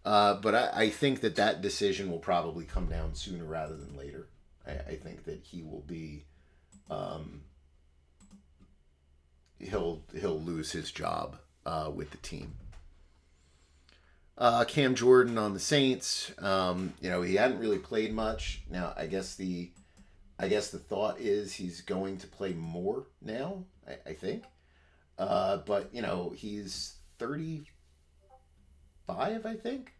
But I think that decision will probably come down sooner rather than later. I think that he will be, um, he'll lose his job with the team. Cam Jordan on the Saints. He hadn't really played much. Now I guess the thought is he's going to play more now. I think, but he's 35. I think.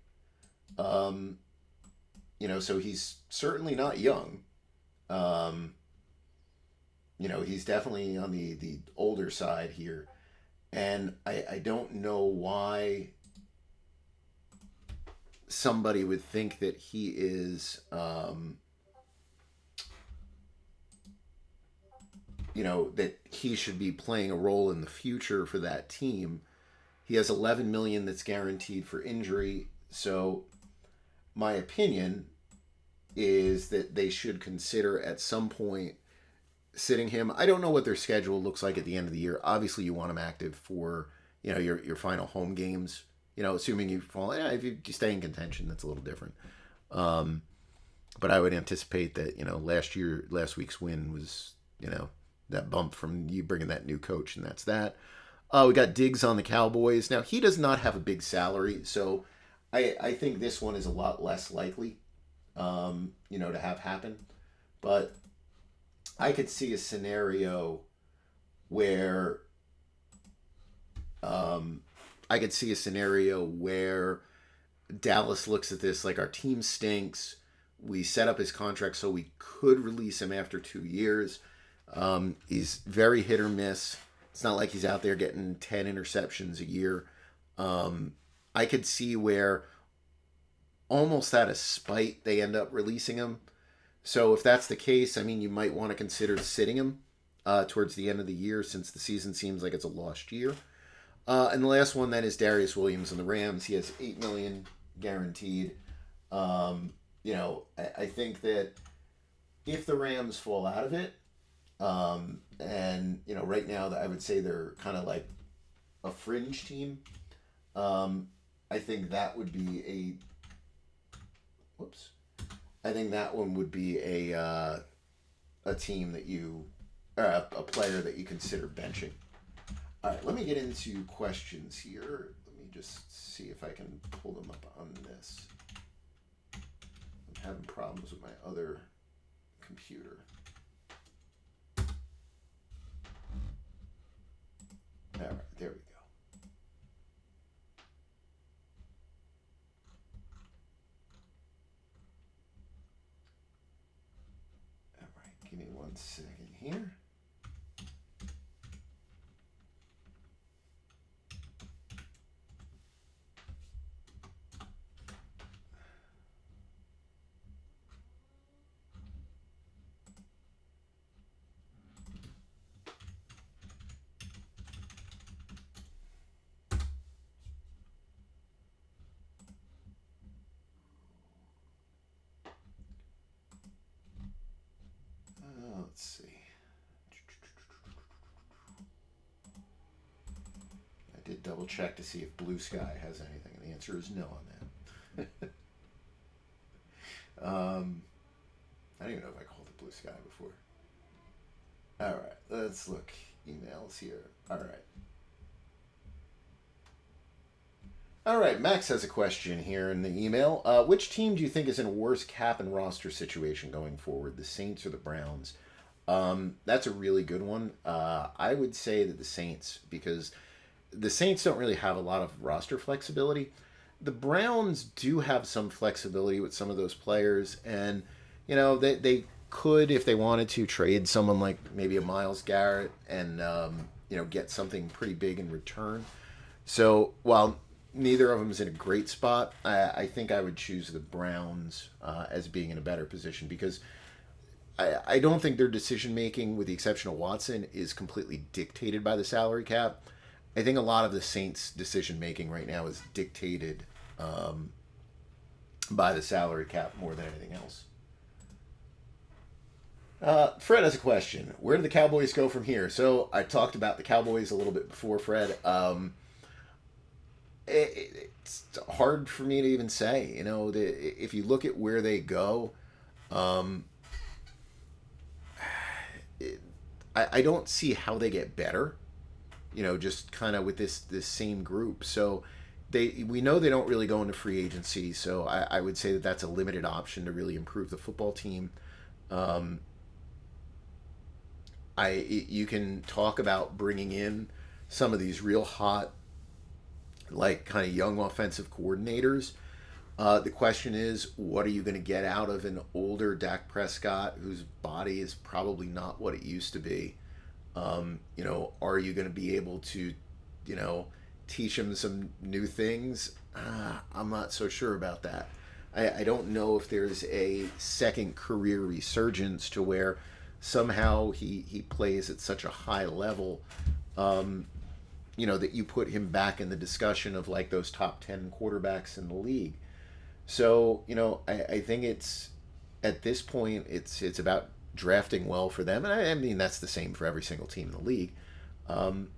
So he's certainly not young. Um, he's definitely on the older side here, and I don't know why somebody would think that he is, that he should be playing a role in the future for that team. He has 11 million that's guaranteed for injury. So my opinion is that they should consider at some point sitting him. I don't know what their schedule looks like at the end of the year. Obviously, you want him active for your final home games. Assuming you fall. If you stay in contention, that's a little different. But I would anticipate that last week's win was that bump from you bringing that new coach, and that's that. We got Diggs on the Cowboys. Now he does not have a big salary, so I think this one is a lot less likely, to have happen. But I could see a scenario where Dallas looks at this like our team stinks. We set up his contract so we could release him after 2 years. He's very hit or miss. It's not like he's out there getting 10 interceptions a year. I could see where almost out of spite they end up releasing him. So if that's the case, you might want to consider sitting him towards the end of the year, since the season seems like it's a lost year. And the last one then is Darius Williams and the Rams. He has $8 million guaranteed. I think that if the Rams fall out of it, right now I would say they're kind of like a fringe team. I think that would be I think that one would be a team that a player that you consider benching. All right, let me get into questions here. Let me just see if I can pull them up on this. I'm having problems with my other computer. All right, there we go. All right, give me 1 second here. Let's see. I did double check to see if Blue Sky has anything, and the answer is no on that. I don't even know if I called it Blue Sky before. All right, let's look emails here. All right, Max has a question here in the email. Which team do you think is in a worse cap and roster situation going forward, the Saints or the Browns? That's a really good one. I would say that the Saints, because the Saints don't really have a lot of roster flexibility. The Browns do have some flexibility with some of those players, and they could, if they wanted to, trade someone like maybe a Myles Garrett and get something pretty big in return. So while neither of them is in a great spot, I think I would choose the Browns as being in a better position, because I don't think their decision making, with the exception of Watson, is completely dictated by the salary cap. I think a lot of the Saints' decision making right now is dictated by the salary cap more than anything else. Fred has a question. Where do the Cowboys go from here? So I talked about the Cowboys a little bit before, Fred. It's hard for me to even say. If you look at where they go, um, it, I don't see how they get better. Just kind of with this same group. So we know they don't really go into free agency. So I would say that that's a limited option to really improve the football team. Um, you can talk about bringing in some of these real hot, like kind of young offensive coordinators. The question is, what are you going to get out of an older Dak Prescott whose body is probably not what it used to be? Are you going to be able to, you know, teach him some new things? I'm not so sure about that. I don't know if there's a second career resurgence to where somehow he plays at such a high level, that you put him back in the discussion of like those top 10 quarterbacks in the league. So, I think it's at this point it's about drafting well for them. And I mean, that's the same for every single team in the league. Um,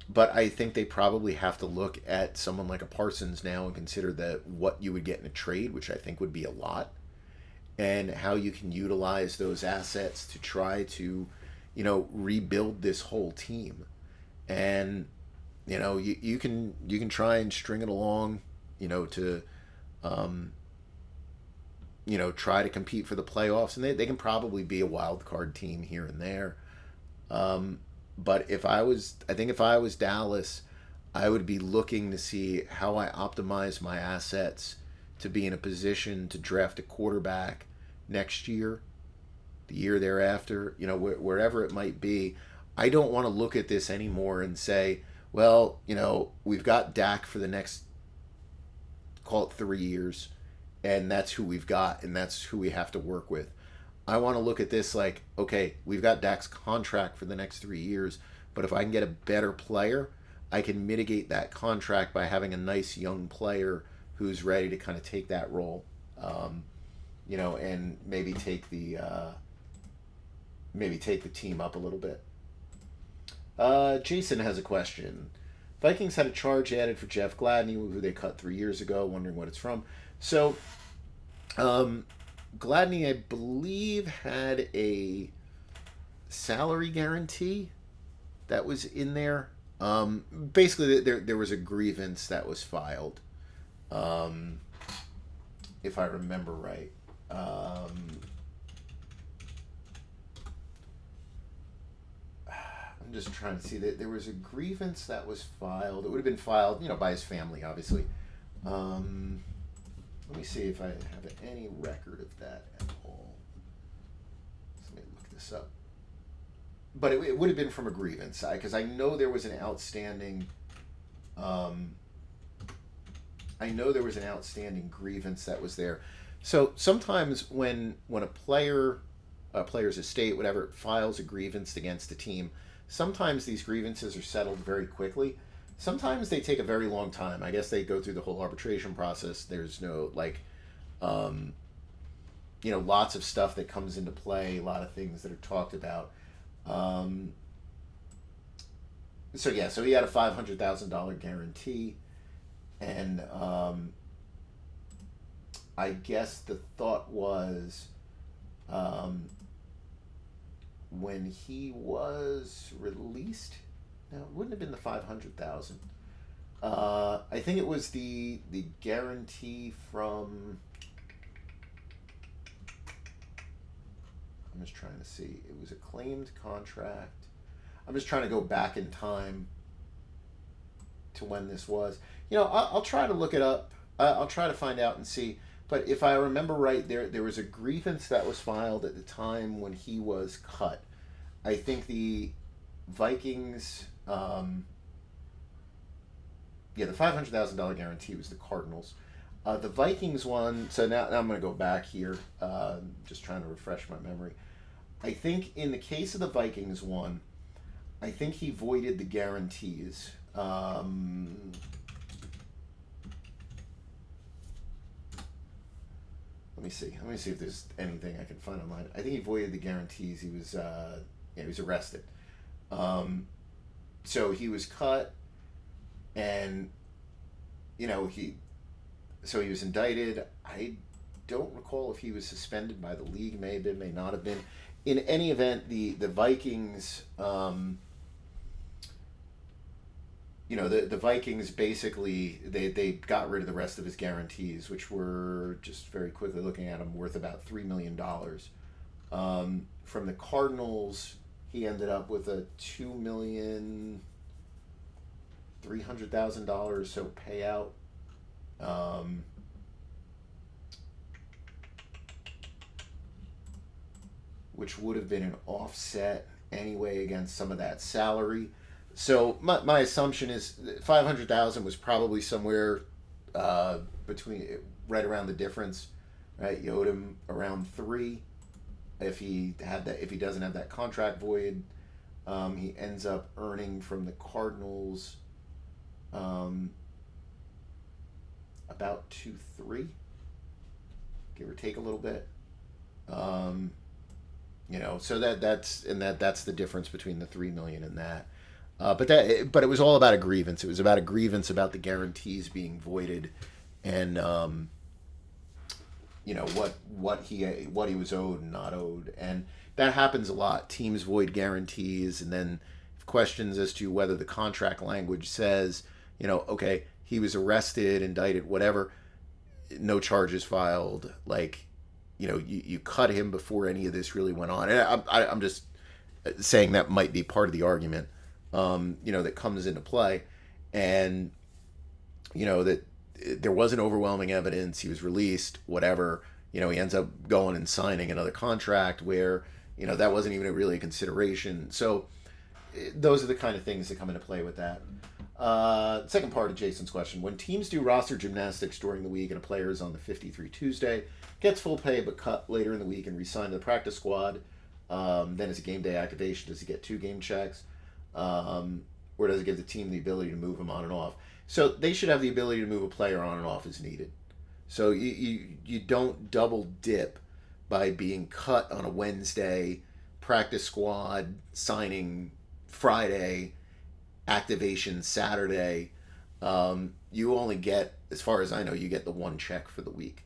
but I think they probably have to look at someone like a Parsons now and consider that what you would get in a trade, which I think would be a lot, and how you can utilize those assets to try to, rebuild this whole team. And, you can try and string it along, to um, try to compete for the playoffs, and they can probably be a wild card team here and there. But if I was Dallas, I would be looking to see how I optimize my assets to be in a position to draft a quarterback next year, the year thereafter, wherever it might be. I don't want to look at this anymore and say, well, we've got Dak for the next, call it 3 years, and that's who we've got, and that's who we have to work with. I want to look at this like, okay, we've got Dak's contract for the next 3 years, but if I can get a better player, I can mitigate that contract by having a nice young player who's ready to kind of take that role, and maybe take the team up a little bit. Jason has a question. Vikings had a charge added for Jeff Gladney, who they cut 3 years ago, wondering what it's from. So, Gladney, I believe, had a salary guarantee that was in there. Basically, there was a grievance that was filed, um, if I remember right. I'm just trying to see that there was a grievance that was filed. It would have been filed, by his family, obviously. Um, Let me see if I have any record of that at all. Let me look this up. But it would have been from a grievance, because I know there was an outstanding. Um, I know there was an outstanding grievance that was there. So sometimes when a player's estate, whatever, files a grievance against a team, sometimes these grievances are settled very quickly. Sometimes they take a very long time. I guess they go through the whole arbitration process. There's no um, lots of stuff that comes into play, a lot of things that are talked about. Um, so he had a $500,000 guarantee, and I guess the thought was, um, when he was released. Now, it wouldn't have been the 500,000. I think it was the guarantee from. I'm just trying to see. It was a claimed contract. I'm just trying to go back in time to when this was. I'll try to look it up. I'll try to find out and see. But if I remember right, there was a grievance that was filed at the time when he was cut. I think the Vikings. The $500,000 guarantee was the Cardinals. The Vikings one. So now I'm going to go back here. Just trying to refresh my memory. I think in the case of the Vikings one, I think he voided the guarantees. let me see. Let me see if there's anything I can find online. I think he voided the guarantees. He was he was arrested. So he was cut, and he was indicted. I don't recall if he was suspended by the league. May have been, may not have been. In any event, the Vikings, the Vikings basically they got rid of the rest of his guarantees, which were, just very quickly looking at them, worth about $3 million. From the Cardinals, he ended up with a $2,300,000 so payout. Which would have been an offset anyway against some of that salary. So my assumption is $500,000 was probably somewhere between, right around the difference, right? You owed him around $3. If he doesn't have that contract void, he ends up earning from the Cardinals about 2-3, give or take a little bit. So that's the difference between the $3 million and that. But it was all about a grievance. It was about a grievance about the guarantees being voided, and what he was owed and not owed, and that happens a lot. Teams void guarantees, and then questions as to whether the contract language says, okay, he was arrested, indicted, whatever, no charges filed, like. You cut him before any of this really went on. And I'm just saying that might be part of the argument, that comes into play. And, that there wasn't overwhelming evidence. He was released, whatever. He ends up going and signing another contract where, that wasn't even really a consideration. So those are the kind of things that come into play with that. Second part of Jason's question. When teams do roster gymnastics during the week and a player is on the 53 Tuesday, gets full pay but cut later in the week and re-signed to the practice squad, then as a game day activation, does he get 2 game checks? Or does it give the team the ability to move him on and off? So they should have the ability to move a player on and off as needed. So you don't double dip by being cut on a Wednesday, practice squad, signing Friday, activation Saturday. You only get, as far as I know, you get the 1 check for the week.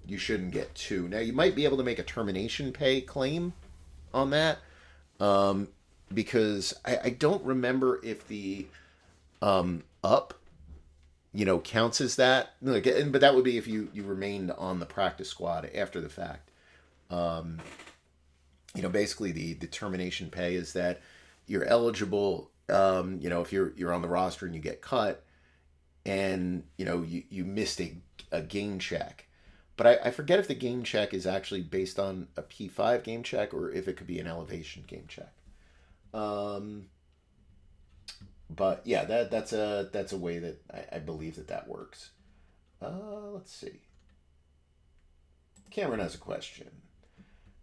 You shouldn't get 2. Now, you might be able to make a termination pay claim on that, because I don't remember if the up counts as that. But that would be if you remained on the practice squad after the fact. Basically the termination pay is that you're eligible, if you're on the roster and you get cut, and you missed a game check. But I forget if the game check is actually based on a P5 game check or if it could be an elevation game check. But yeah, that's a way that I believe that works. Let's see. Cameron has a question.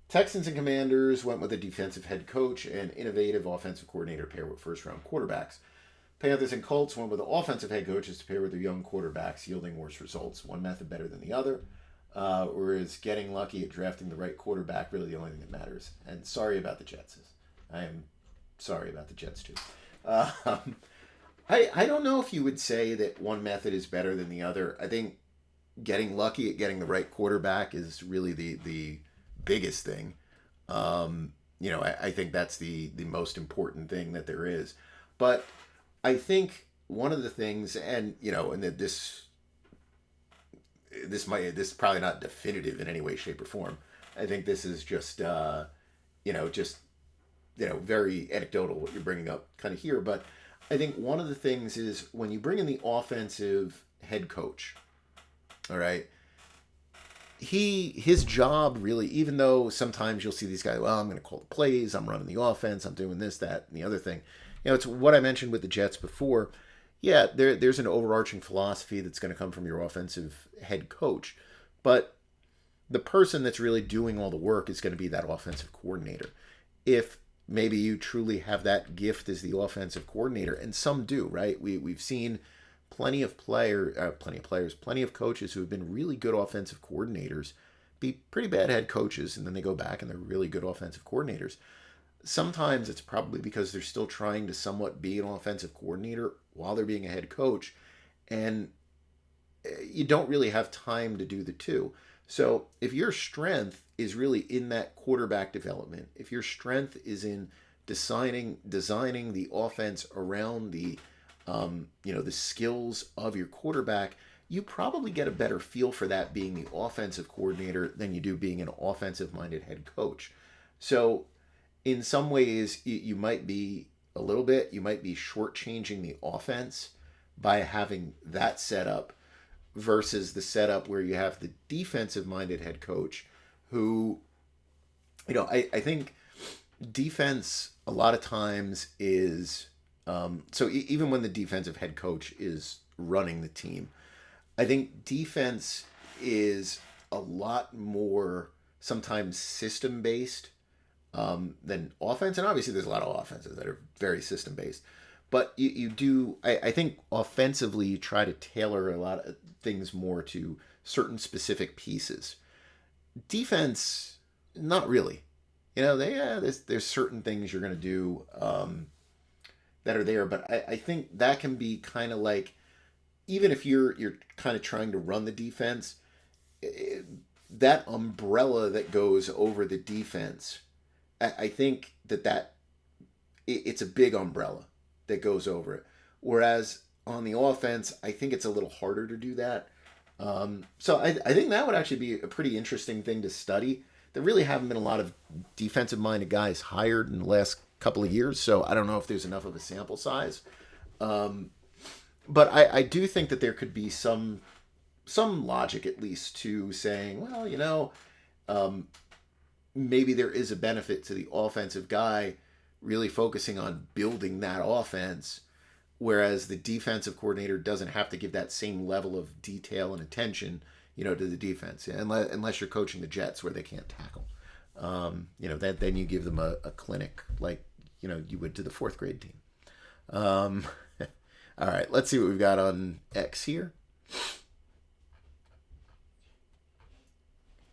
Texans and Commanders went with a defensive head coach and innovative offensive coordinator paired with first-round quarterbacks. Panthers and Colts went with the offensive head coaches to pair with their young quarterbacks, yielding worse results. One method better than the other. Or is getting lucky at drafting the right quarterback really the only thing that matters? And sorry about the Jets. I am sorry about the Jets too. I don't know if you would say that one method is better than the other. I think getting lucky at getting the right quarterback is really the biggest thing. I think that's the most important thing that there is. But I think one of the things, and that this is probably not definitive in any way, shape, or form. I think this is just very anecdotal what you're bringing up kind of here. But I think one of the things is when you bring in the offensive head coach, all right, his job really, even though sometimes you'll see these guys, well, I'm going to call the plays, I'm running the offense, I'm doing this, that, and the other thing. It's what I mentioned with the Jets before. Yeah, there's an overarching philosophy that's going to come from your offensive head coach. But the person that's really doing all the work is going to be that offensive coordinator. If maybe you truly have that gift as the offensive coordinator, and some do, right? We've seen plenty of coaches who have been really good offensive coordinators be pretty bad head coaches, and then they go back and they're really good offensive coordinators. Sometimes it's probably because they're still trying to somewhat be an offensive coordinator while they're being a head coach, and you don't really have time to do the two. So if your strength is really in that quarterback development, if your strength is in designing the offense around the skills of your quarterback, you probably get a better feel for that being the offensive coordinator than you do being an offensive minded head coach. So in some ways, you might be shortchanging the offense by having that setup versus the setup where you have the defensive minded head coach who, I think defense a lot of times is, even when the defensive head coach is running the team, I think defense is a lot more sometimes system based than offense. And obviously there's a lot of offenses that are very system based. But you do, I think offensively, you try to tailor a lot of things more to certain specific pieces. Defense, not really. There's certain things you're going to do that are there. But I think that can be kind of like, even if you're kind of trying to run the defense, that umbrella that goes over the defense, I think it's a big umbrella that goes over it. Whereas on the offense, I think it's a little harder to do that. So I think that would actually be a pretty interesting thing to study. There really haven't been a lot of defensive-minded guys hired in the last couple of years, so I don't know if there's enough of a sample size. But I do think that there could be some logic, at least, to saying, well, maybe there is a benefit to the offensive guy really focusing on building that offense, whereas the defensive coordinator doesn't have to give that same level of detail and attention, to the defense, unless you're coaching the Jets where they can't tackle. Then you give them a clinic like, you would to the fourth grade team. All right, let's see what we've got on X here.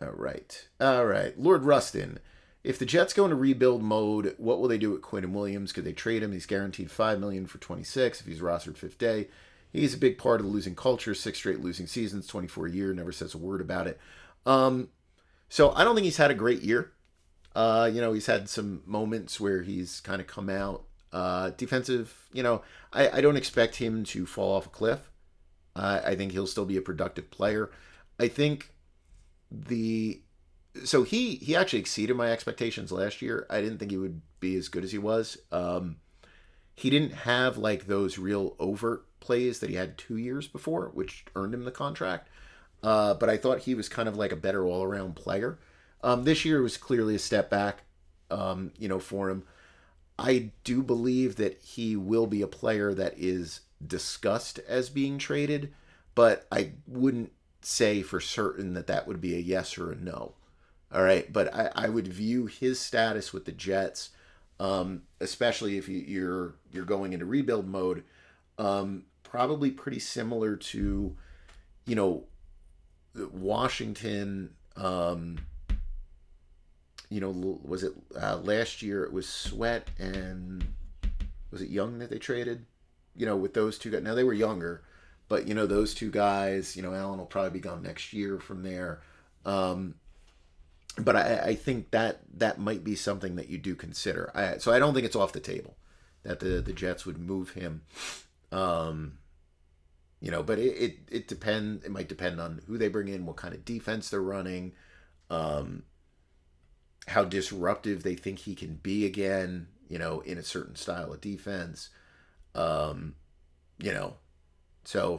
All right. Lord Rustin, if the Jets go into rebuild mode, what will they do with Quinn Williams? Could they trade him? He's guaranteed $5 million for 26 if he's rostered fifth day. He's a big part of the losing culture. 6 straight losing seasons, 24 a year, never says a word about it. So I don't think he's had a great year. He's had some moments where he's kind of come out defensive. I don't expect him to fall off a cliff. I think he'll still be a productive player. I think he actually exceeded my expectations last year. I didn't think he would be as good as he was. He didn't have like those real overt plays that he had 2 years before, which earned him the contract. But I thought he was kind of like a better all-around player. This year was clearly a step back, for him. I do believe that he will be a player that is discussed as being traded, but I wouldn't say for certain that would be a yes or a no. All right, but I would view his status with the Jets, especially if you're going into rebuild mode, probably pretty similar to, Washington. Was it last year? It was Sweat and was it Young that they traded? With those two guys. Now they were younger, but those two guys. Allen will probably be gone next year from there. But I think that might be something that you do consider. So I don't think it's off the table that the Jets would move him. But it depend. It might depend on who they bring in, what kind of defense they're running, how disruptive they think he can be again. In a certain style of defense. So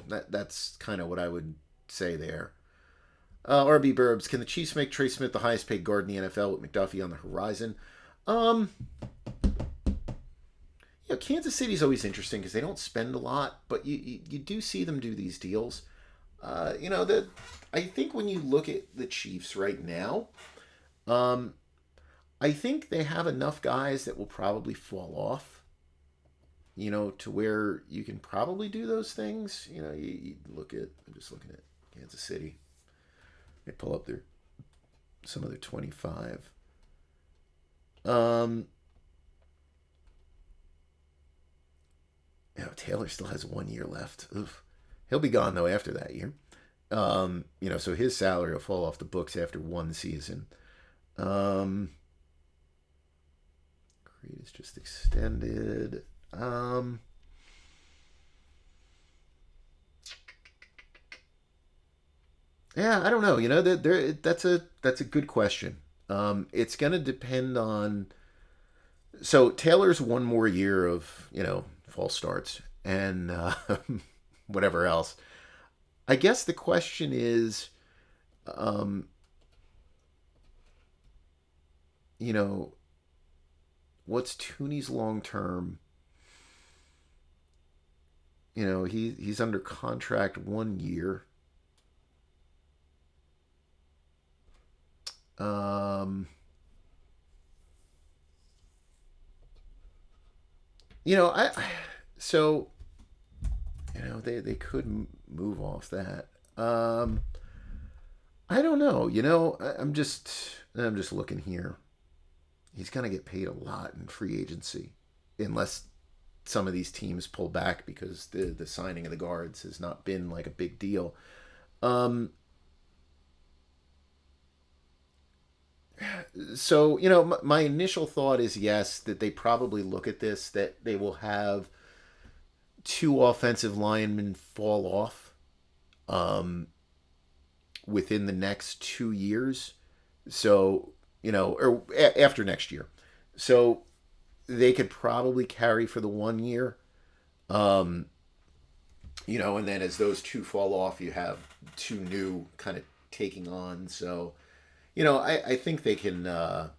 that's kind of what I would say there. RB Burbs, can the Chiefs make Trey Smith the highest paid guard in the NFL with McDuffie on the horizon? Kansas City's always interesting because they don't spend a lot, but you do see them do these deals. I think when you look at the Chiefs right now, I think they have enough guys that will probably fall off. to where you can probably do those things. You look at, I'm just looking at Kansas City. They pull up some of their 25. Taylor still has 1 year left. Oof. He'll be gone though after that year. So his salary will fall off the books after one season. Creed is just extended. Yeah, I don't know. That's a good question. It's gonna depend on. So Taylor's one more year of false starts and whatever else. I guess the question is, you know, what's Tooney's long term? He's under contract 1 year. I so they could move off that. I don't know. I'm just looking here. He's gonna get paid a lot in free agency, unless some of these teams pull back because the signing of the guards has not been like a big deal. So my initial thought is yes, that they probably look at this, that they will have two offensive linemen fall off within the next 2 years. So or after next year, so they could probably carry for the 1 year. And then as those two fall off, you have two new kind of taking on. So I think they can. I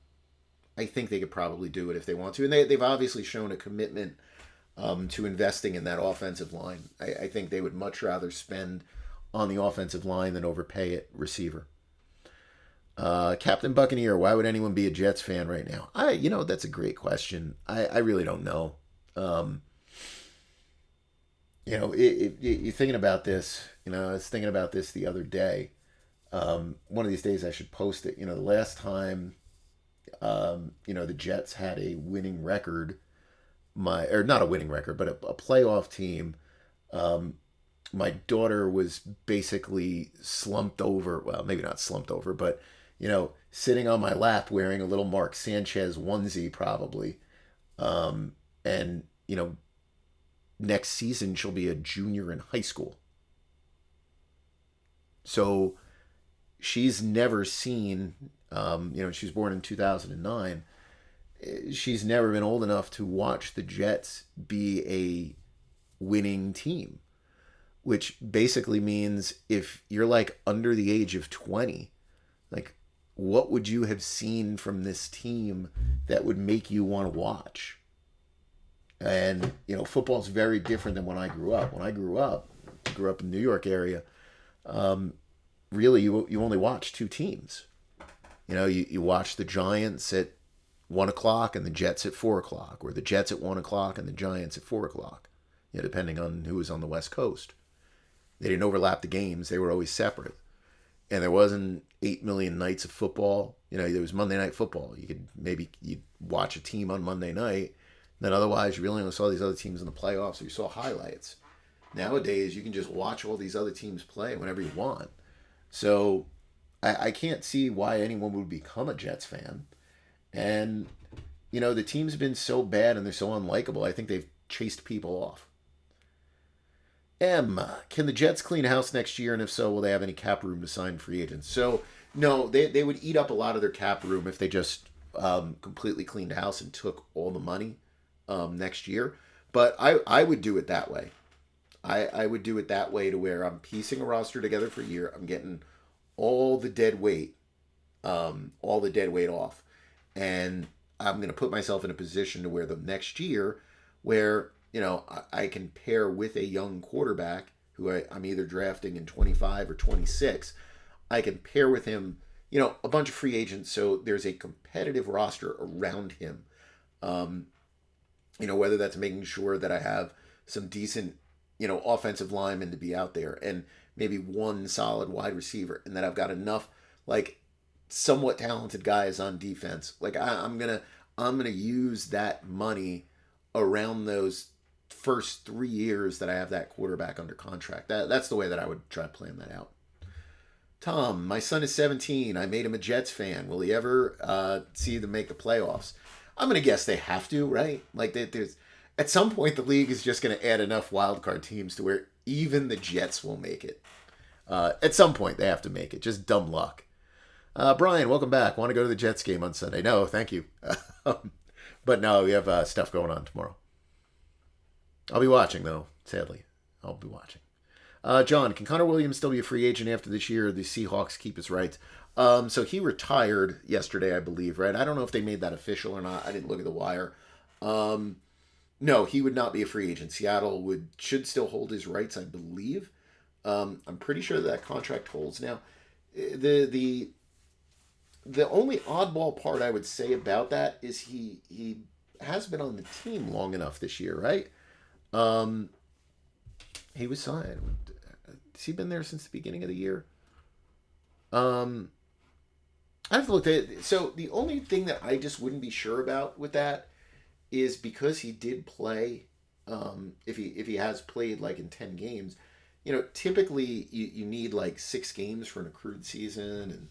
think they could probably do it if they want to, and they've obviously shown a commitment to investing in that offensive line. I think they would much rather spend on the offensive line than overpay at receiver. Captain Buccaneer, why would anyone be a Jets fan right now? That's a great question. I really don't know. You're thinking about this. I was thinking about this the other day. One of these days I should post it. The last time, the Jets had a winning record, or not a winning record, but a playoff team. My daughter was basically slumped over. Well, maybe not slumped over, but sitting on my lap wearing a little Mark Sanchez onesie, probably. And next season she'll be a junior in high school. So she's never seen, she was born in 2009. She's never been old enough to watch the Jets be a winning team, which basically means if you're like under the age of 20, like what would you have seen from this team that would make you want to watch? And, football's very different than when I grew up. When I grew up in the New York area, really you only watch two teams. You watch the Giants at 1 o'clock and the Jets at 4 o'clock, or the Jets at 1 o'clock and the Giants at 4 o'clock, depending on who was on the West Coast. They didn't overlap the games. They were always separate. And there wasn't 8 million nights of football. There was Monday Night Football. You'd watch a team on Monday night. Then otherwise, you really only saw these other teams in the playoffs, or you saw highlights. Nowadays, you can just watch all these other teams play whenever you want. So I can't see why anyone would become a Jets fan. And, the team's been so bad and they're so unlikable, I think they've chased people off. Can the Jets clean house next year? And if so, will they have any cap room to sign free agents? So, no, they would eat up a lot of their cap room if they just completely cleaned house and took all the money next year. But I would do it that way. I would do it that way, to where I'm piecing a roster together for a year. I'm getting all the dead weight off. And I'm going to put myself in a position to where the next year, where I can pair with a young quarterback who I'm either drafting in 25 or 26. I can pair with him, a bunch of free agents, so there's a competitive roster around him. Whether that's making sure that I have some decent, offensive linemen to be out there and maybe one solid wide receiver, and that I've got enough like somewhat talented guys on defense. Like I'm gonna use that money around those first 3 years that I have that quarterback under contract. That's the way that I would try to plan that out. Tom, my son is 17. I made him a Jets fan. Will he ever see them make the playoffs? I'm gonna guess they have to, right? Like there's at some point the league is just gonna add enough wild card teams to where even the Jets will make it. At some point they have to make it. Just dumb luck. Brian, welcome back. Want to go to the Jets game on Sunday? No, thank you. But no, we have stuff going on tomorrow. I'll be watching though. Sadly, I'll be watching. John, can Connor Williams still be a free agent after this year? The Seahawks keep his rights. So he retired yesterday, I believe, right? I don't know if they made that official or not. I didn't look at the wire. No, he would not be a free agent. Seattle should still hold his rights, I believe. I'm pretty sure that contract holds now. The only oddball part I would say about that is he has been on the team long enough this year, right? He was signed. Has he been there since the beginning of the year? I have to look at it. So the only thing that I just wouldn't be sure about with that is because he did play. If he has played like in 10 games, typically you need like 6 games for an accrued season,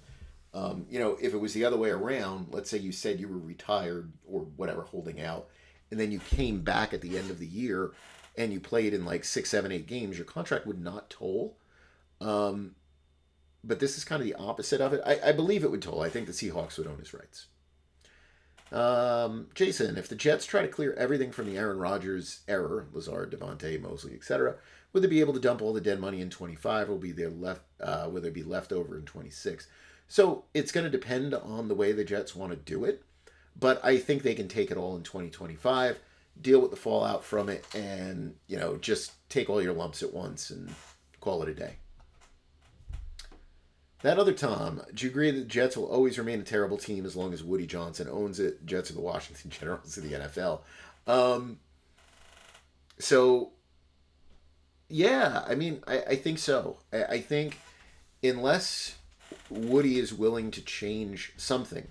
and if it was the other way around, let's say you said you were retired or whatever, holding out, and then you came back at the end of the year and you played in like 6, 7, 8 games, your contract would not toll. But this is kind of the opposite of it. I believe it would toll. I think the Seahawks would own his rights. Jason, if the Jets try to clear everything from the Aaron Rodgers era, Lazard, Devontae, Mosley, etc., would they be able to dump all the dead money in 25, or will there be left over in 26? So it's going to depend on the way the Jets want to do it, but I think they can take it all in 2025, deal with the fallout from it, and just take all your lumps at once and call it a day. That other Tom, do you agree that the Jets will always remain a terrible team as long as Woody Johnson owns it? Jets are the Washington Generals of the NFL. So, yeah, I mean, I think so. I think unless Woody is willing to change something,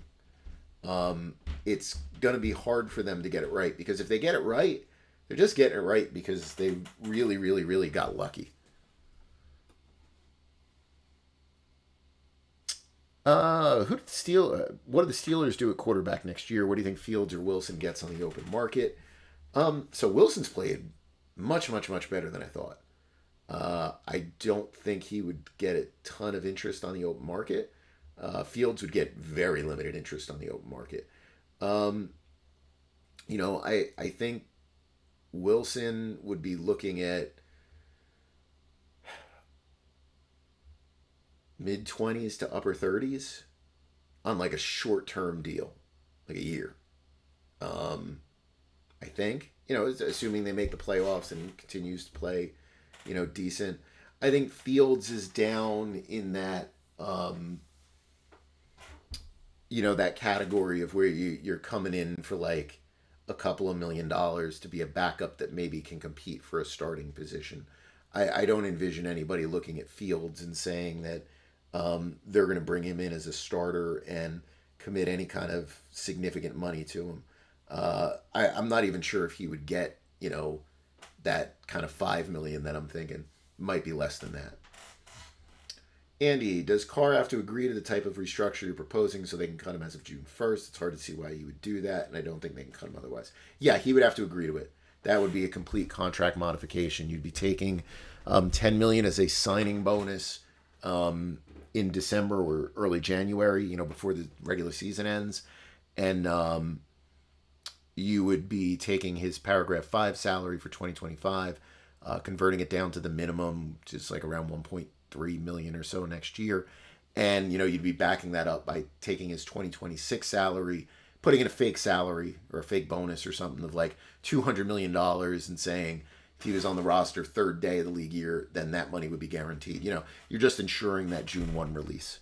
it's going to be hard for them to get it right. Because if they get it right, they're just getting it right because they really, really, really got lucky. What do the Steelers do at quarterback next year? What do you think Fields or Wilson gets on the open market? So Wilson's played much, much, much better than I thought. I don't think he would get a ton of interest on the open market. Fields would get very limited interest on the open market. I think Wilson would be looking at mid-20s to upper 30s on like a short-term deal, like a year. I think, assuming they make the playoffs and he continues to play, decent. I think Fields is down in that, that category of where you're coming in for like a couple of $1 million to be a backup that maybe can compete for a starting position. I don't envision anybody looking at Fields and saying that they're going to bring him in as a starter and commit any kind of significant money to him. I'm not even sure if he would get, that kind of $5 million that I'm thinking. Might be less than that. Andy, does Carr have to agree to the type of restructure you're proposing so they can cut him as of June 1st? It's hard to see why you would do that, and I don't think they can cut him otherwise. Yeah, he would have to agree to it. That would be a complete contract modification. You'd be taking $10 million as a signing bonus in December or early January, before the regular season ends. And you would be taking his paragraph 5 salary for 2025, converting it down to the minimum, which is like around 1.3 million or so next year. And, you'd be backing that up by taking his 2026 salary, putting in a fake salary or a fake bonus or something of like $200 million and saying, if he was on the roster third day of the league year, then that money would be guaranteed. You're just ensuring that June 1 release.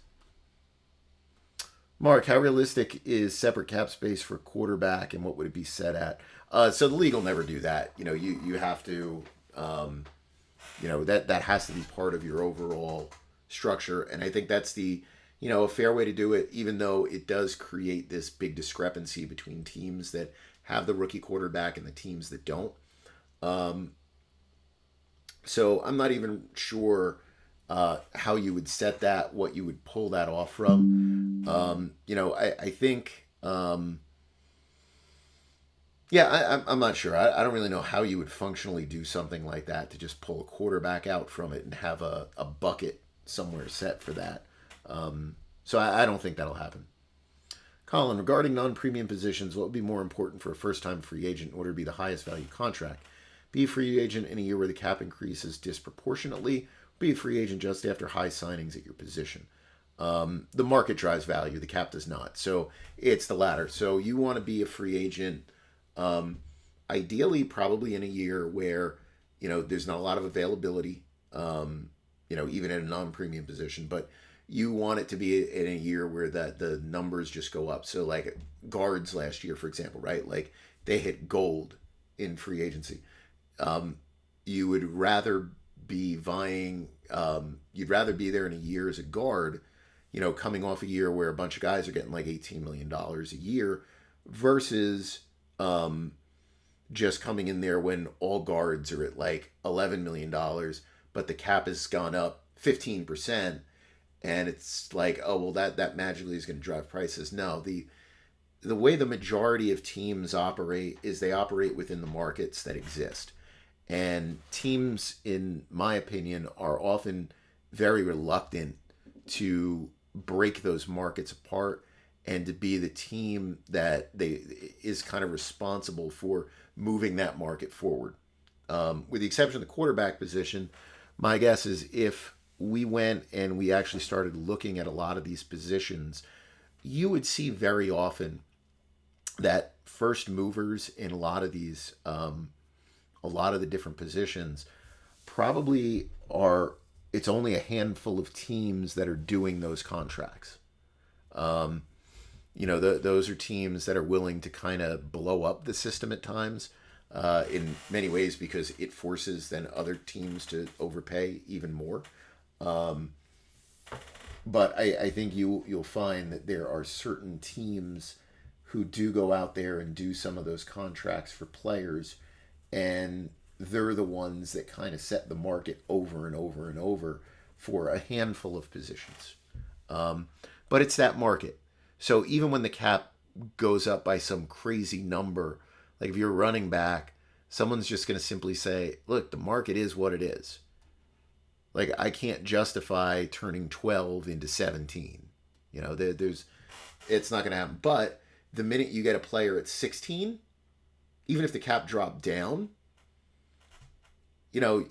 Mark, how realistic is separate cap space for quarterback, and what would it be set at? So the league will never do that. You have to, um, that has to be part of your overall structure, and I think that's a fair way to do it. Even though it does create this big discrepancy between teams that have the rookie quarterback and the teams that don't. Um, so I'm not even sure how you would set that, what you would pull that off from. I think, yeah, I'm not sure. I don't really know how you would functionally do something like that to just pull a quarterback out from it and have a bucket somewhere set for that. So I don't think that'll happen. Colin, regarding non-premium positions, what would be more important for a first-time free agent in order to be the highest value contract? Be a free agent in a year where the cap increases disproportionately, be a free agent just after high signings at your position. The market drives value, the cap does not. So it's the latter. So you want to be a free agent, um, ideally, probably in a year where there's not a lot of availability, even in a non-premium position, but you want it to be in a year where the numbers just go up. So like guards last year, for example, right? Like they hit gold in free agency. Um, you would rather be vying. You'd rather be there in a year as a guard, coming off a year where a bunch of guys are getting like $18 million a year, versus just coming in there when all guards are at like $11 million, but the cap has gone up 15%, and it's like, oh well, that magically is going to drive prices. No, the way the majority of teams operate is they operate within the markets that exist. And teams, in my opinion, are often very reluctant to break those markets apart and to be the team that they is kind of responsible for moving that market forward. With the exception of the quarterback position, my guess is if we went and we actually started looking at a lot of these positions, you would see very often that first movers in a lot of the different positions probably are, it's only a handful of teams that are doing those contracts. um, those are teams that are willing to kind of blow up the system at times, in many ways, because it forces then other teams to overpay even more. um, but I think you'll find that there are certain teams who do go out there and do some of those contracts for players, and they're the ones that kind of set the market over and over and over for a handful of positions. Um, but it's that market. So even when the cap goes up by some crazy number, like if you're a running back, someone's just going to simply say, look, the market is what it is. Like I can't justify turning 12 into 17. There's it's not going to happen. But the minute you get a player at 16, even if the cap dropped down, you know,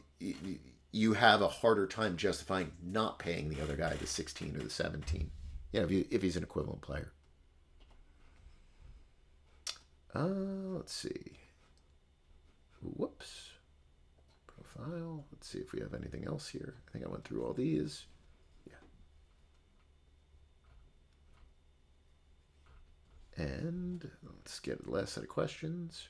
you have a harder time justifying not paying the other guy the 16 or the 17. If he's an equivalent player. Let's see. Whoops. Profile. Let's see if we have anything else here. I think I went through all these. Yeah. And let's get the last set of questions.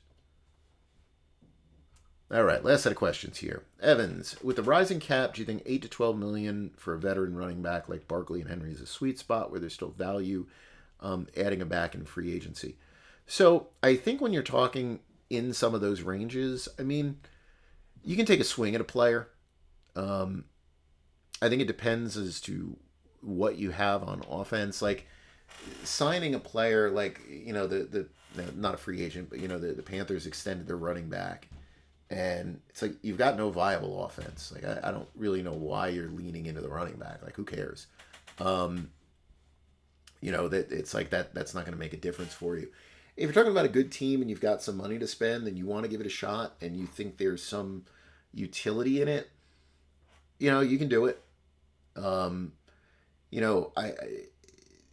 All right, last set of questions here. Evans, with the rising cap, do you think 8 to 12 million for a veteran running back like Barkley and Henry is a sweet spot where there's still value adding a back in free agency? So I think when you're talking in some of those ranges, I mean, you can take a swing at a player. Um, I think it depends as to what you have on offense. Like signing a player like, the not a free agent, but, the Panthers extended their running back. And it's like you've got no viable offense. Like I don't really know why you're leaning into the running back. Like who cares? That it's like that's not going to make a difference for you. If you're talking about a good team and you've got some money to spend and you want to give it a shot and you think there's some utility in it, you can do it. Um, I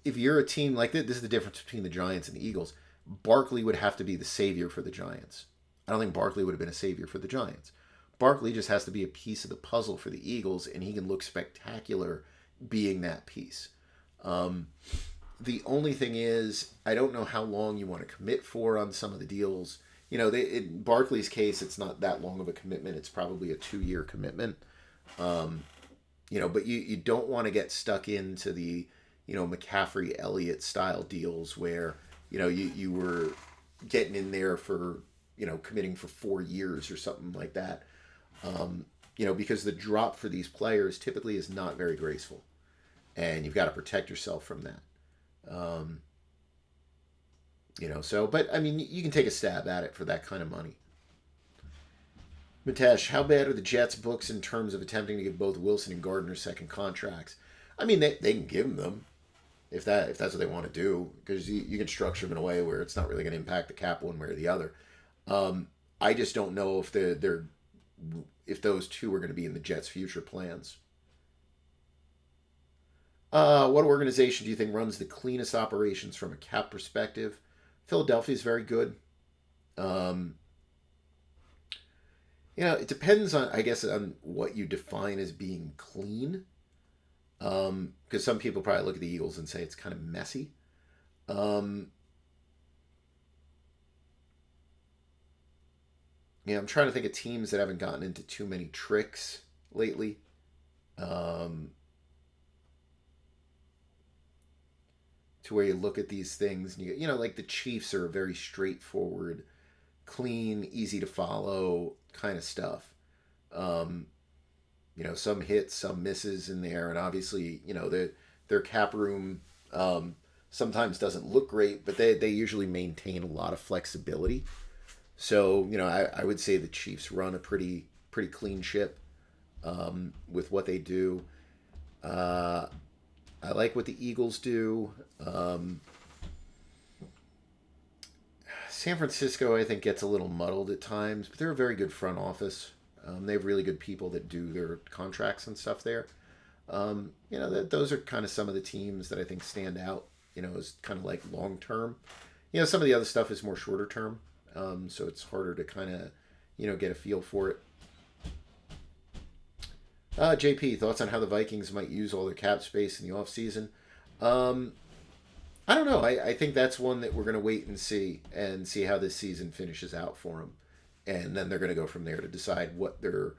if you're a team like this is the difference between the Giants and the Eagles. Barkley would have to be the savior for the Giants. I don't think Barkley would have been a savior for the Giants. Barkley just has to be a piece of the puzzle for the Eagles, and he can look spectacular being that piece. Um, The only thing is, I don't know how long you want to commit for on some of the deals. In Barkley's case, it's not that long of a commitment. It's probably a 2-year commitment. But you don't want to get stuck into the, McCaffrey Elliott style deals where, you were getting in there for, committing for 4 years or something like that. Because the drop for these players typically is not very graceful, and you've got to protect yourself from that. But I mean, you can take a stab at it for that kind of money. Mitesh, how bad are the Jets' books in terms of attempting to give both Wilson and Gardner second contracts? I mean, they can give them if that's what they want to do, because you can structure them in a way where it's not really going to impact the cap one way or the other. I just don't know if those two are going to be in the Jets' future plans. What organization do you think runs the cleanest operations from a cap perspective? Philadelphia is very good. It depends on, I guess, on what you define as being clean. Because some people probably look at the Eagles and say it's kind of messy. I'm trying to think of teams that haven't gotten into too many tricks lately. To where you look at these things and like the Chiefs are very straightforward, clean, easy to follow kind of stuff. Some hits, some misses in there, and obviously, their cap room sometimes doesn't look great, but they usually maintain a lot of flexibility. So, I would say the Chiefs run a pretty clean ship with what they do. I like what the Eagles do. San Francisco, I think, gets a little muddled at times, but they're a very good front office. They have really good people that do their contracts and stuff there. Those are kind of some of the teams that I think stand out, as kind of like long term. Some of the other stuff is more shorter term, so it's harder to kind of, get a feel for it. JP, thoughts on how the Vikings might use all their cap space in the offseason? I don't know. I think that's one that we're going to wait and see how this season finishes out for them. And then they're going to go from there to decide what they're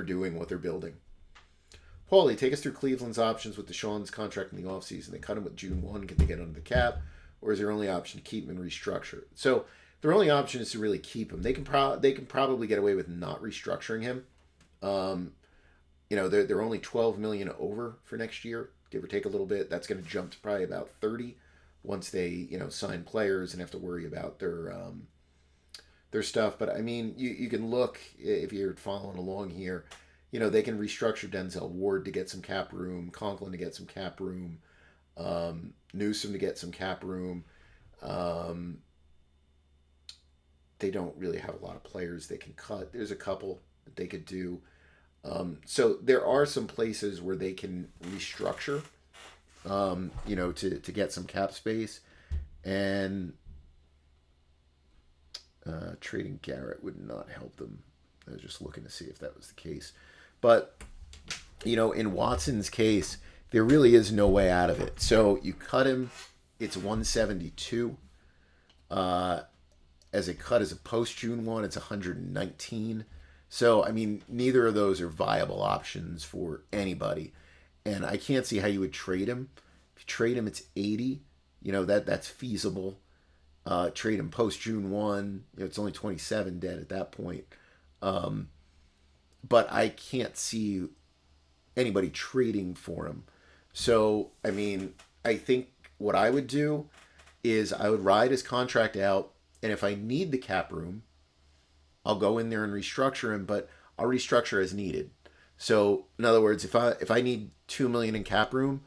doing, what they're building. Paulie, take us through Cleveland's options with Deshaun's contract in the offseason. They cut him with June 1. Can they get under the cap? Or is their only option to keep him and restructure? So their only option is to really keep him. They can probably get away with not restructuring him. They're only $12 million over for next year, give or take a little bit. That's going to jump to probably about 30 once they, sign players and have to worry about their stuff. But I mean, you can look, if you're following along here, they can restructure Denzel Ward to get some cap room, Conklin to get some cap room, Newsom to get some cap room. They don't really have a lot of players they can cut. There's a couple that they could do. So there are some places where they can restructure, to get some cap space, and trading Garrett would not help them. I was just looking to see if that was the case. But, in Watson's case, there really is no way out of it. So you cut him, it's 172. As a cut as a post-June 1, it's 119. So, I mean, neither of those are viable options for anybody. And I can't see how you would trade him. If you trade him, it's 80. That's feasible. Trade him post-June 1. It's only 27 dead at that point. But I can't see anybody trading for him. So, I mean, I think what I would do is I would ride his contract out. And if I need the cap room, I'll go in there and restructure him, but I'll restructure as needed. So, in other words, if I need $2 million in cap room,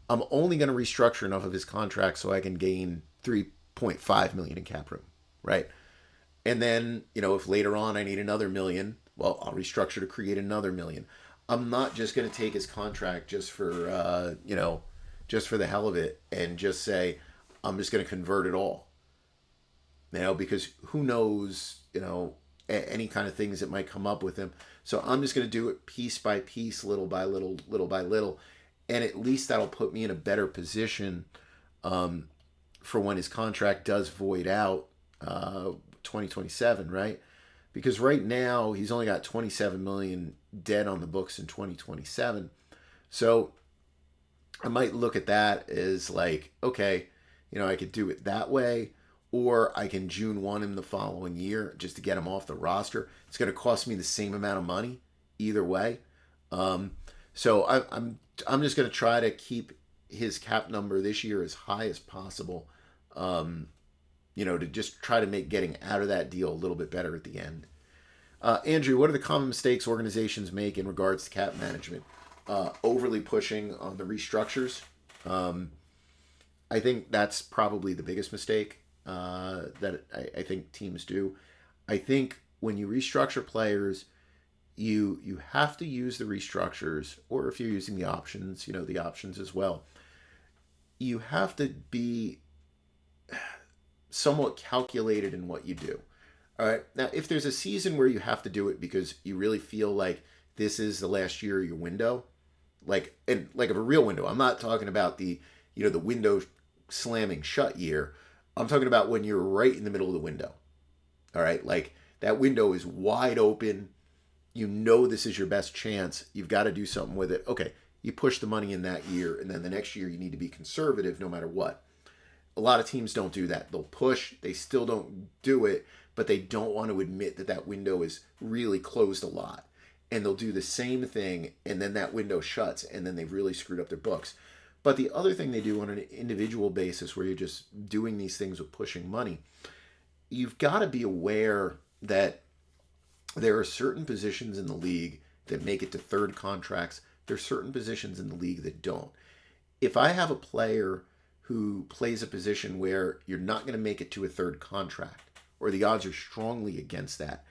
I'm only going to restructure enough of his contract so I can gain $3.5 million in cap room, right? And then, if later on I need another $1 million, well, I'll restructure to create another $1 million. I'm not just going to take his contract just for, just for the hell of it and just say, I'm just going to convert it all. Because who knows, any kind of things that might come up with him. So I'm just going to do it piece by piece, little by little, little by little. And at least that'll put me in a better position for when his contract does void out 2027, right? Because right now he's only got 27 million dead on the books in 2027. So I might look at that as like, okay, I could do it that way, or I can June 1 him the following year just to get him off the roster. It's going to cost me the same amount of money either way. So I'm just going to try to keep his cap number this year as high as possible. To just try to make getting out of that deal a little bit better at the end. Andrew, what are the common mistakes organizations make in regards to cap management? Overly pushing on the restructures. I think that's probably the biggest mistake that I think teams do. I think when you restructure players, you have to use the restructures, or if you're using the options, the options as well. You have to be somewhat calculated in what you do. All right. Now, if there's a season where you have to do it because you really feel like this is the last year of your window, like of a real window. I'm not talking about the window slamming shut year. I'm talking about when you're right in the middle of the window. All right. Like that window is wide open. This is your best chance. You've got to do something with it. Okay. You push the money in that year, and then the next year you need to be conservative no matter what. A lot of teams don't do that. They'll push. They still don't do it, but they don't want to admit that window is really closed a lot. And they'll do the same thing, and then that window shuts, and then they've really screwed up their books. But the other thing they do on an individual basis, where you're just doing these things with pushing money, you've got to be aware that there are certain positions in the league that make it to third contracts. There are certain positions in the league that don't. If I have a player who plays a position where you're not going to make it to a third contract, or the odds are strongly against that,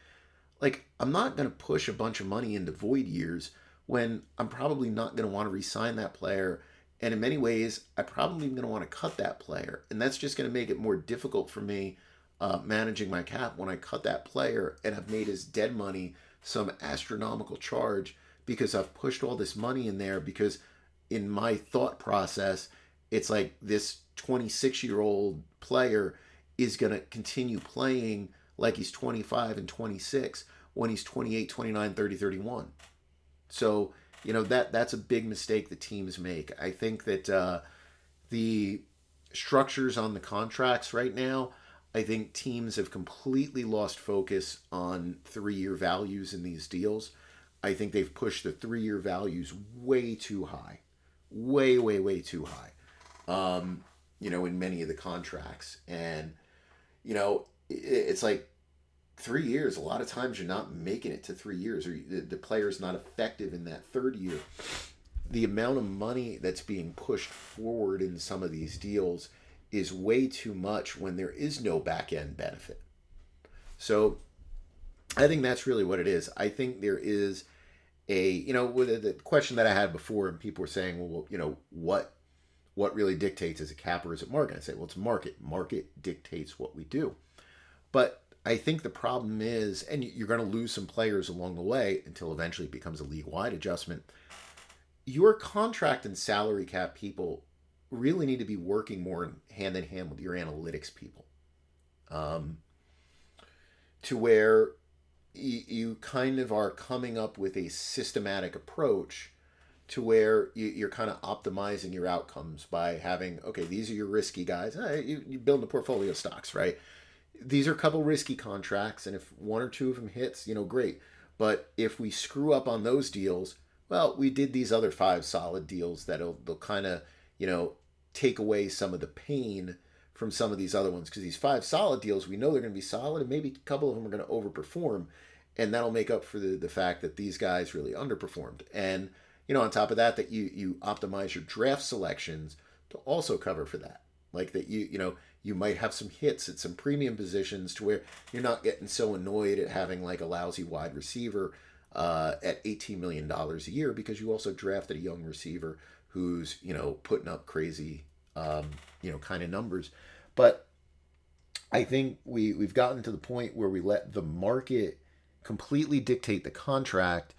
like, I'm not going to push a bunch of money into void years when I'm probably not going to want to re-sign that player. And in many ways, I probably am going to want to cut that player. And that's just going to make it more difficult for me managing my cap when I cut that player and I've made his dead money some astronomical charge because I've pushed all this money in there, because in my thought process, it's like this 26-year-old player is going to continue playing like he's 25 and 26 when he's 28, 29, 30, 31. So, that's a big mistake that teams make. I think that the structures on the contracts right now, I think teams have completely lost focus on 3-year values in these deals. I think they've pushed the 3-year values way too high. Way, way, way too high. In many of the contracts. And, it's like 3 years. A lot of times you're not making it to 3 years, or the player's not effective in that third year. The amount of money that's being pushed forward in some of these deals is way too much when there is no back end benefit. So I think that's really what it is. I think there is with the question that I had before, and people were saying, well, what really dictates, is it cap or is it market? I say, well, it's market. Market dictates what we do. But I think the problem is, and you're going to lose some players along the way until eventually it becomes a league-wide adjustment. Your contract and salary cap people really need to be working more hand in hand with your analytics people, to where you kind of are coming up with a systematic approach to where you're kind of optimizing your outcomes by having, okay, these are your risky guys. You build a portfolio of stocks, right? These are a couple risky contracts, and if one or two of them hits, great. But if we screw up on those deals, well, we did these other 5 solid deals they'll kind of, take away some of the pain from some of these other ones, because these 5 solid deals, we know they're going to be solid, and maybe a couple of them are going to overperform, and that'll make up for the fact that these guys really underperformed. And on top of that you optimize your draft selections to also cover for that, like that you might have some hits at some premium positions to where you're not getting so annoyed at having like a lousy wide receiver at $18 million a year, because you also drafted a young receiver who's putting up crazy kind of numbers. But I think we've gotten to the point where we let the market completely dictate the contract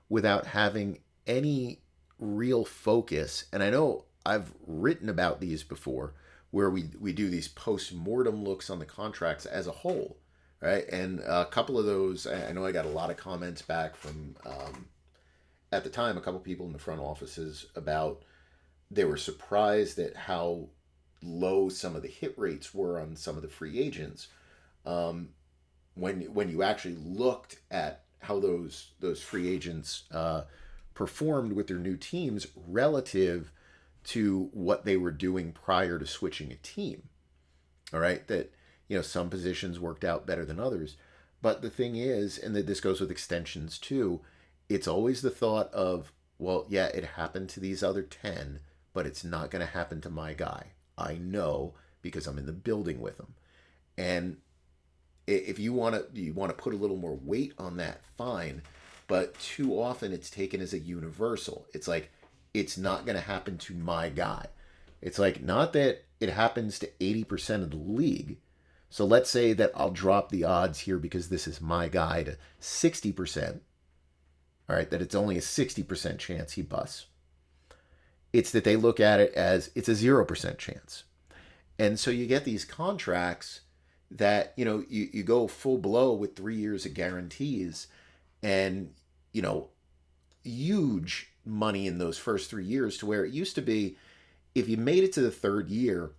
without having any real focus. And I know I've written about these before, where we do these post-mortem looks on the contracts as a whole, right? And a couple of those, I know I got a lot of comments back from, at the time, a couple people in the front offices about they were surprised at how low some of the hit rates were on some of the free agents. When you actually looked at how those free agents performed with their new teams relative to what they were doing prior to switching a team. All right, that some positions worked out better than others, but the thing is, and that this goes with extensions too, it's always the thought of, well, yeah, it happened to these other 10, but it's not going to happen to my guy. I know because I'm in the building with him. And if you want to put a little more weight on that, fine. But too often it's taken as a universal. It's like, it's not going to happen to my guy. It's like, not that it happens to 80% of the league. So let's say that I'll drop the odds here because this is my guy to 60%. All right, that it's only a 60% chance he busts. It's that they look at it as it's a 0% chance. And so you get these contracts that, you go full blow with 3 years of guarantees and, huge money in those first 3 years, to where it used to be, if you made it to the third year,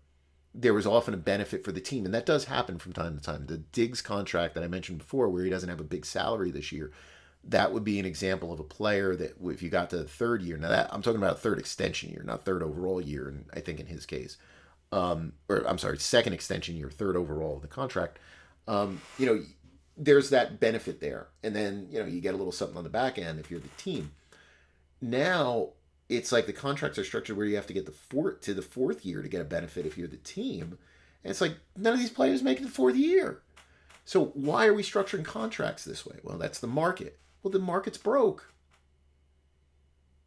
there was often a benefit for the team. And that does happen from time to time. The Diggs contract that I mentioned before, where he doesn't have a big salary this year, that would be an example of a player that if you got to the third year, now that I'm talking about third extension year, not third overall year, and I think in his case, second extension year, third overall of the contract, there's that benefit there. And then, you get a little something on the back end if you're the team. Now, it's like the contracts are structured where you have to get the fourth year to get a benefit if you're the team. And it's like, none of these players make it the fourth year. So why are we structuring contracts this way? Well, that's the market. Well, the market's broke.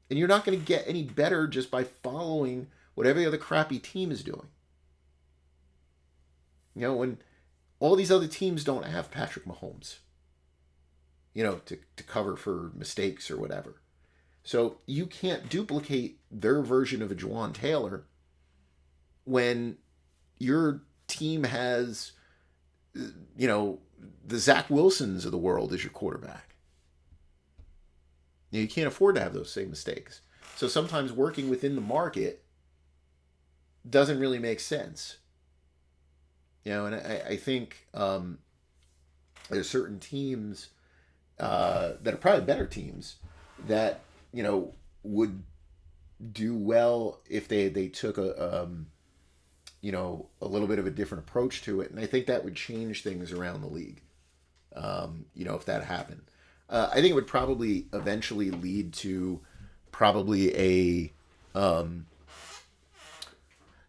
And you're not going to get any better just by following what every other crappy team is doing. When all these other teams don't have Patrick Mahomes, to cover for mistakes or whatever. So you can't duplicate their version of a Juwan Taylor when your team has, the Zach Wilsons of the world as your quarterback. You can't afford to have those same mistakes. So sometimes working within the market doesn't really make sense. And I think there's certain teams that are probably better teams that, would do well if they took a little bit of a different approach to it. And I think that would change things around the league, if that happened. I think it would probably eventually lead to probably a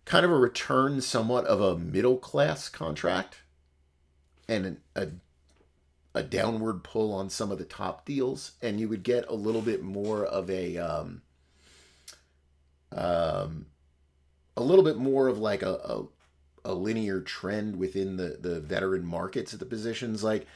kind of a return somewhat of a middle class contract and a downward pull on some of the top deals, and you would get a little bit more of a little bit more of like a linear trend within the veteran markets at the positions. Like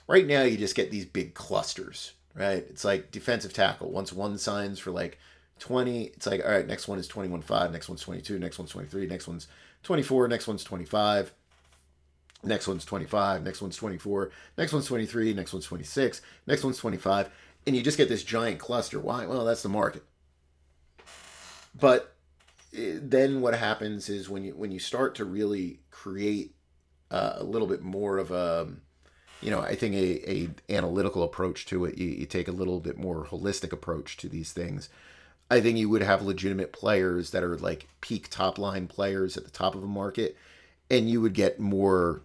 right now, you just get these big clusters, right? It's like defensive tackle. Once one signs for like 20, it's like, all right, next one is 21.5, next one's 22, next one's 23, next one's 24, next one's 25. Next one's 25, next one's 24, next one's 23, next one's 26, next one's 25, and you just get this giant cluster. Why? Well, that's the market. But then what happens is when you start to really create a little bit more of a, I think a analytical approach to it, you take a little bit more holistic approach to these things. I think you would have legitimate players that are like peak top line players at the top of a market, and you would get more,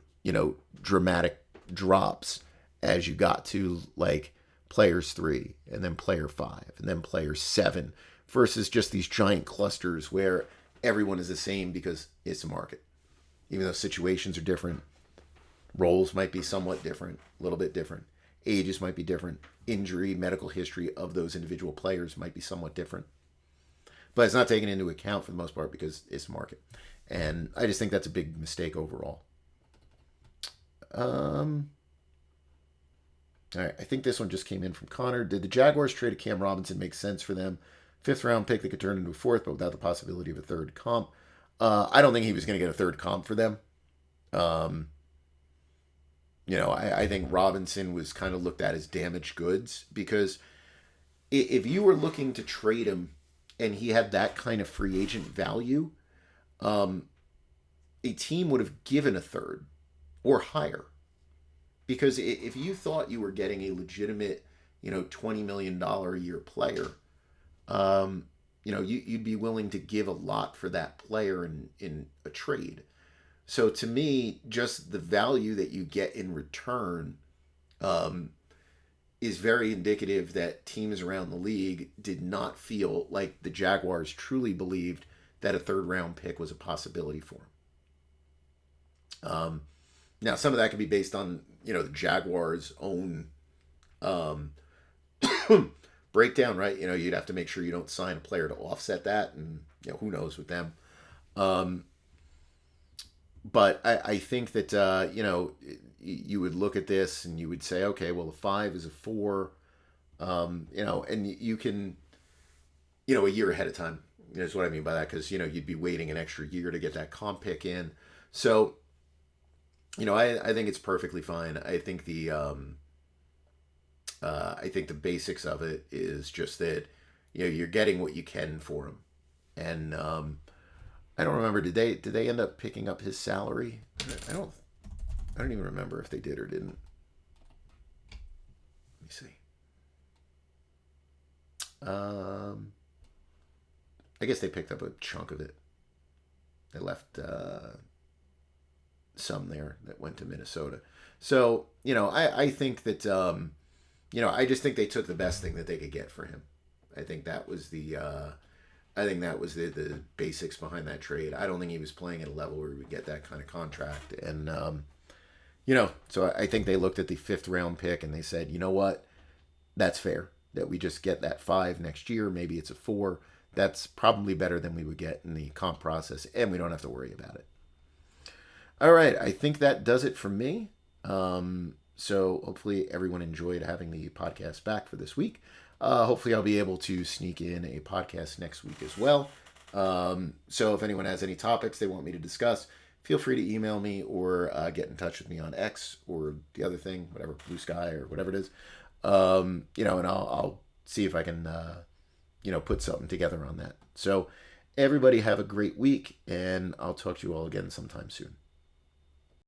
dramatic drops as you got to like players 3 and then player 5 and then player 7 versus just these giant clusters where everyone is the same because it's a market. Even though situations are different, roles might be somewhat different, a little bit different. Ages might be different. Injury, medical history of those individual players might be somewhat different. But it's not taken into account for the most part because it's a market. And I just think that's a big mistake overall. All right, I think this one just came in from Connor. Did the Jaguars trade a Cam Robinson make sense for them? 5th round pick that could turn into a 4th, but without the possibility of a 3rd comp. I don't think he was going to get a third comp for them. Um, I think Robinson was kind of looked at as damaged goods because if you were looking to trade him and he had that kind of free agent value, um, a team would have given a third or higher. Because if you thought you were getting a legitimate, $20 million a year player, you'd be willing to give a lot for that player in a trade. So to me, just the value that you get in return um, is very indicative that teams around the league did not feel like the Jaguars truly believed that a third round pick was a possibility for them. Now, some of that could be based on the Jaguars' own um, breakdown, right? You'd have to make sure you don't sign a player to offset that, and who knows with them. Um, but I think that you would look at this and you would say, okay, well, a 5 is a 4, and you can a year ahead of time. Is what I mean by that, because you'd be waiting an extra year to get that comp pick in. So I think it's perfectly fine. I think the basics of it is just that you're getting what you can for him, and I don't remember, did they end up picking up his salary? I don't even remember if they did or didn't. Let me see. I guess they picked up a chunk of it. They left some there that went to Minnesota. So I think that I just think they took the best thing that they could get for him. I think that was the basics behind that trade. I don't think he was playing at a level where he would get that kind of contract. And, so I think they looked at the 5th round pick and they said, you know what? That's fair that we just get that 5 next year. Maybe it's a 4. That's probably better than we would get in the comp process, and we don't have to worry about it. All right. I think that does it for me. So hopefully everyone enjoyed having the podcast back for this week. Hopefully I'll be able to sneak in a podcast next week as well. So if anyone has any topics they want me to discuss, feel free to email me or get in touch with me on X or the other thing, whatever, Blue Sky or whatever it is. And I'll see if I can, put something together on that. So everybody have a great week, and I'll talk to you all again sometime soon.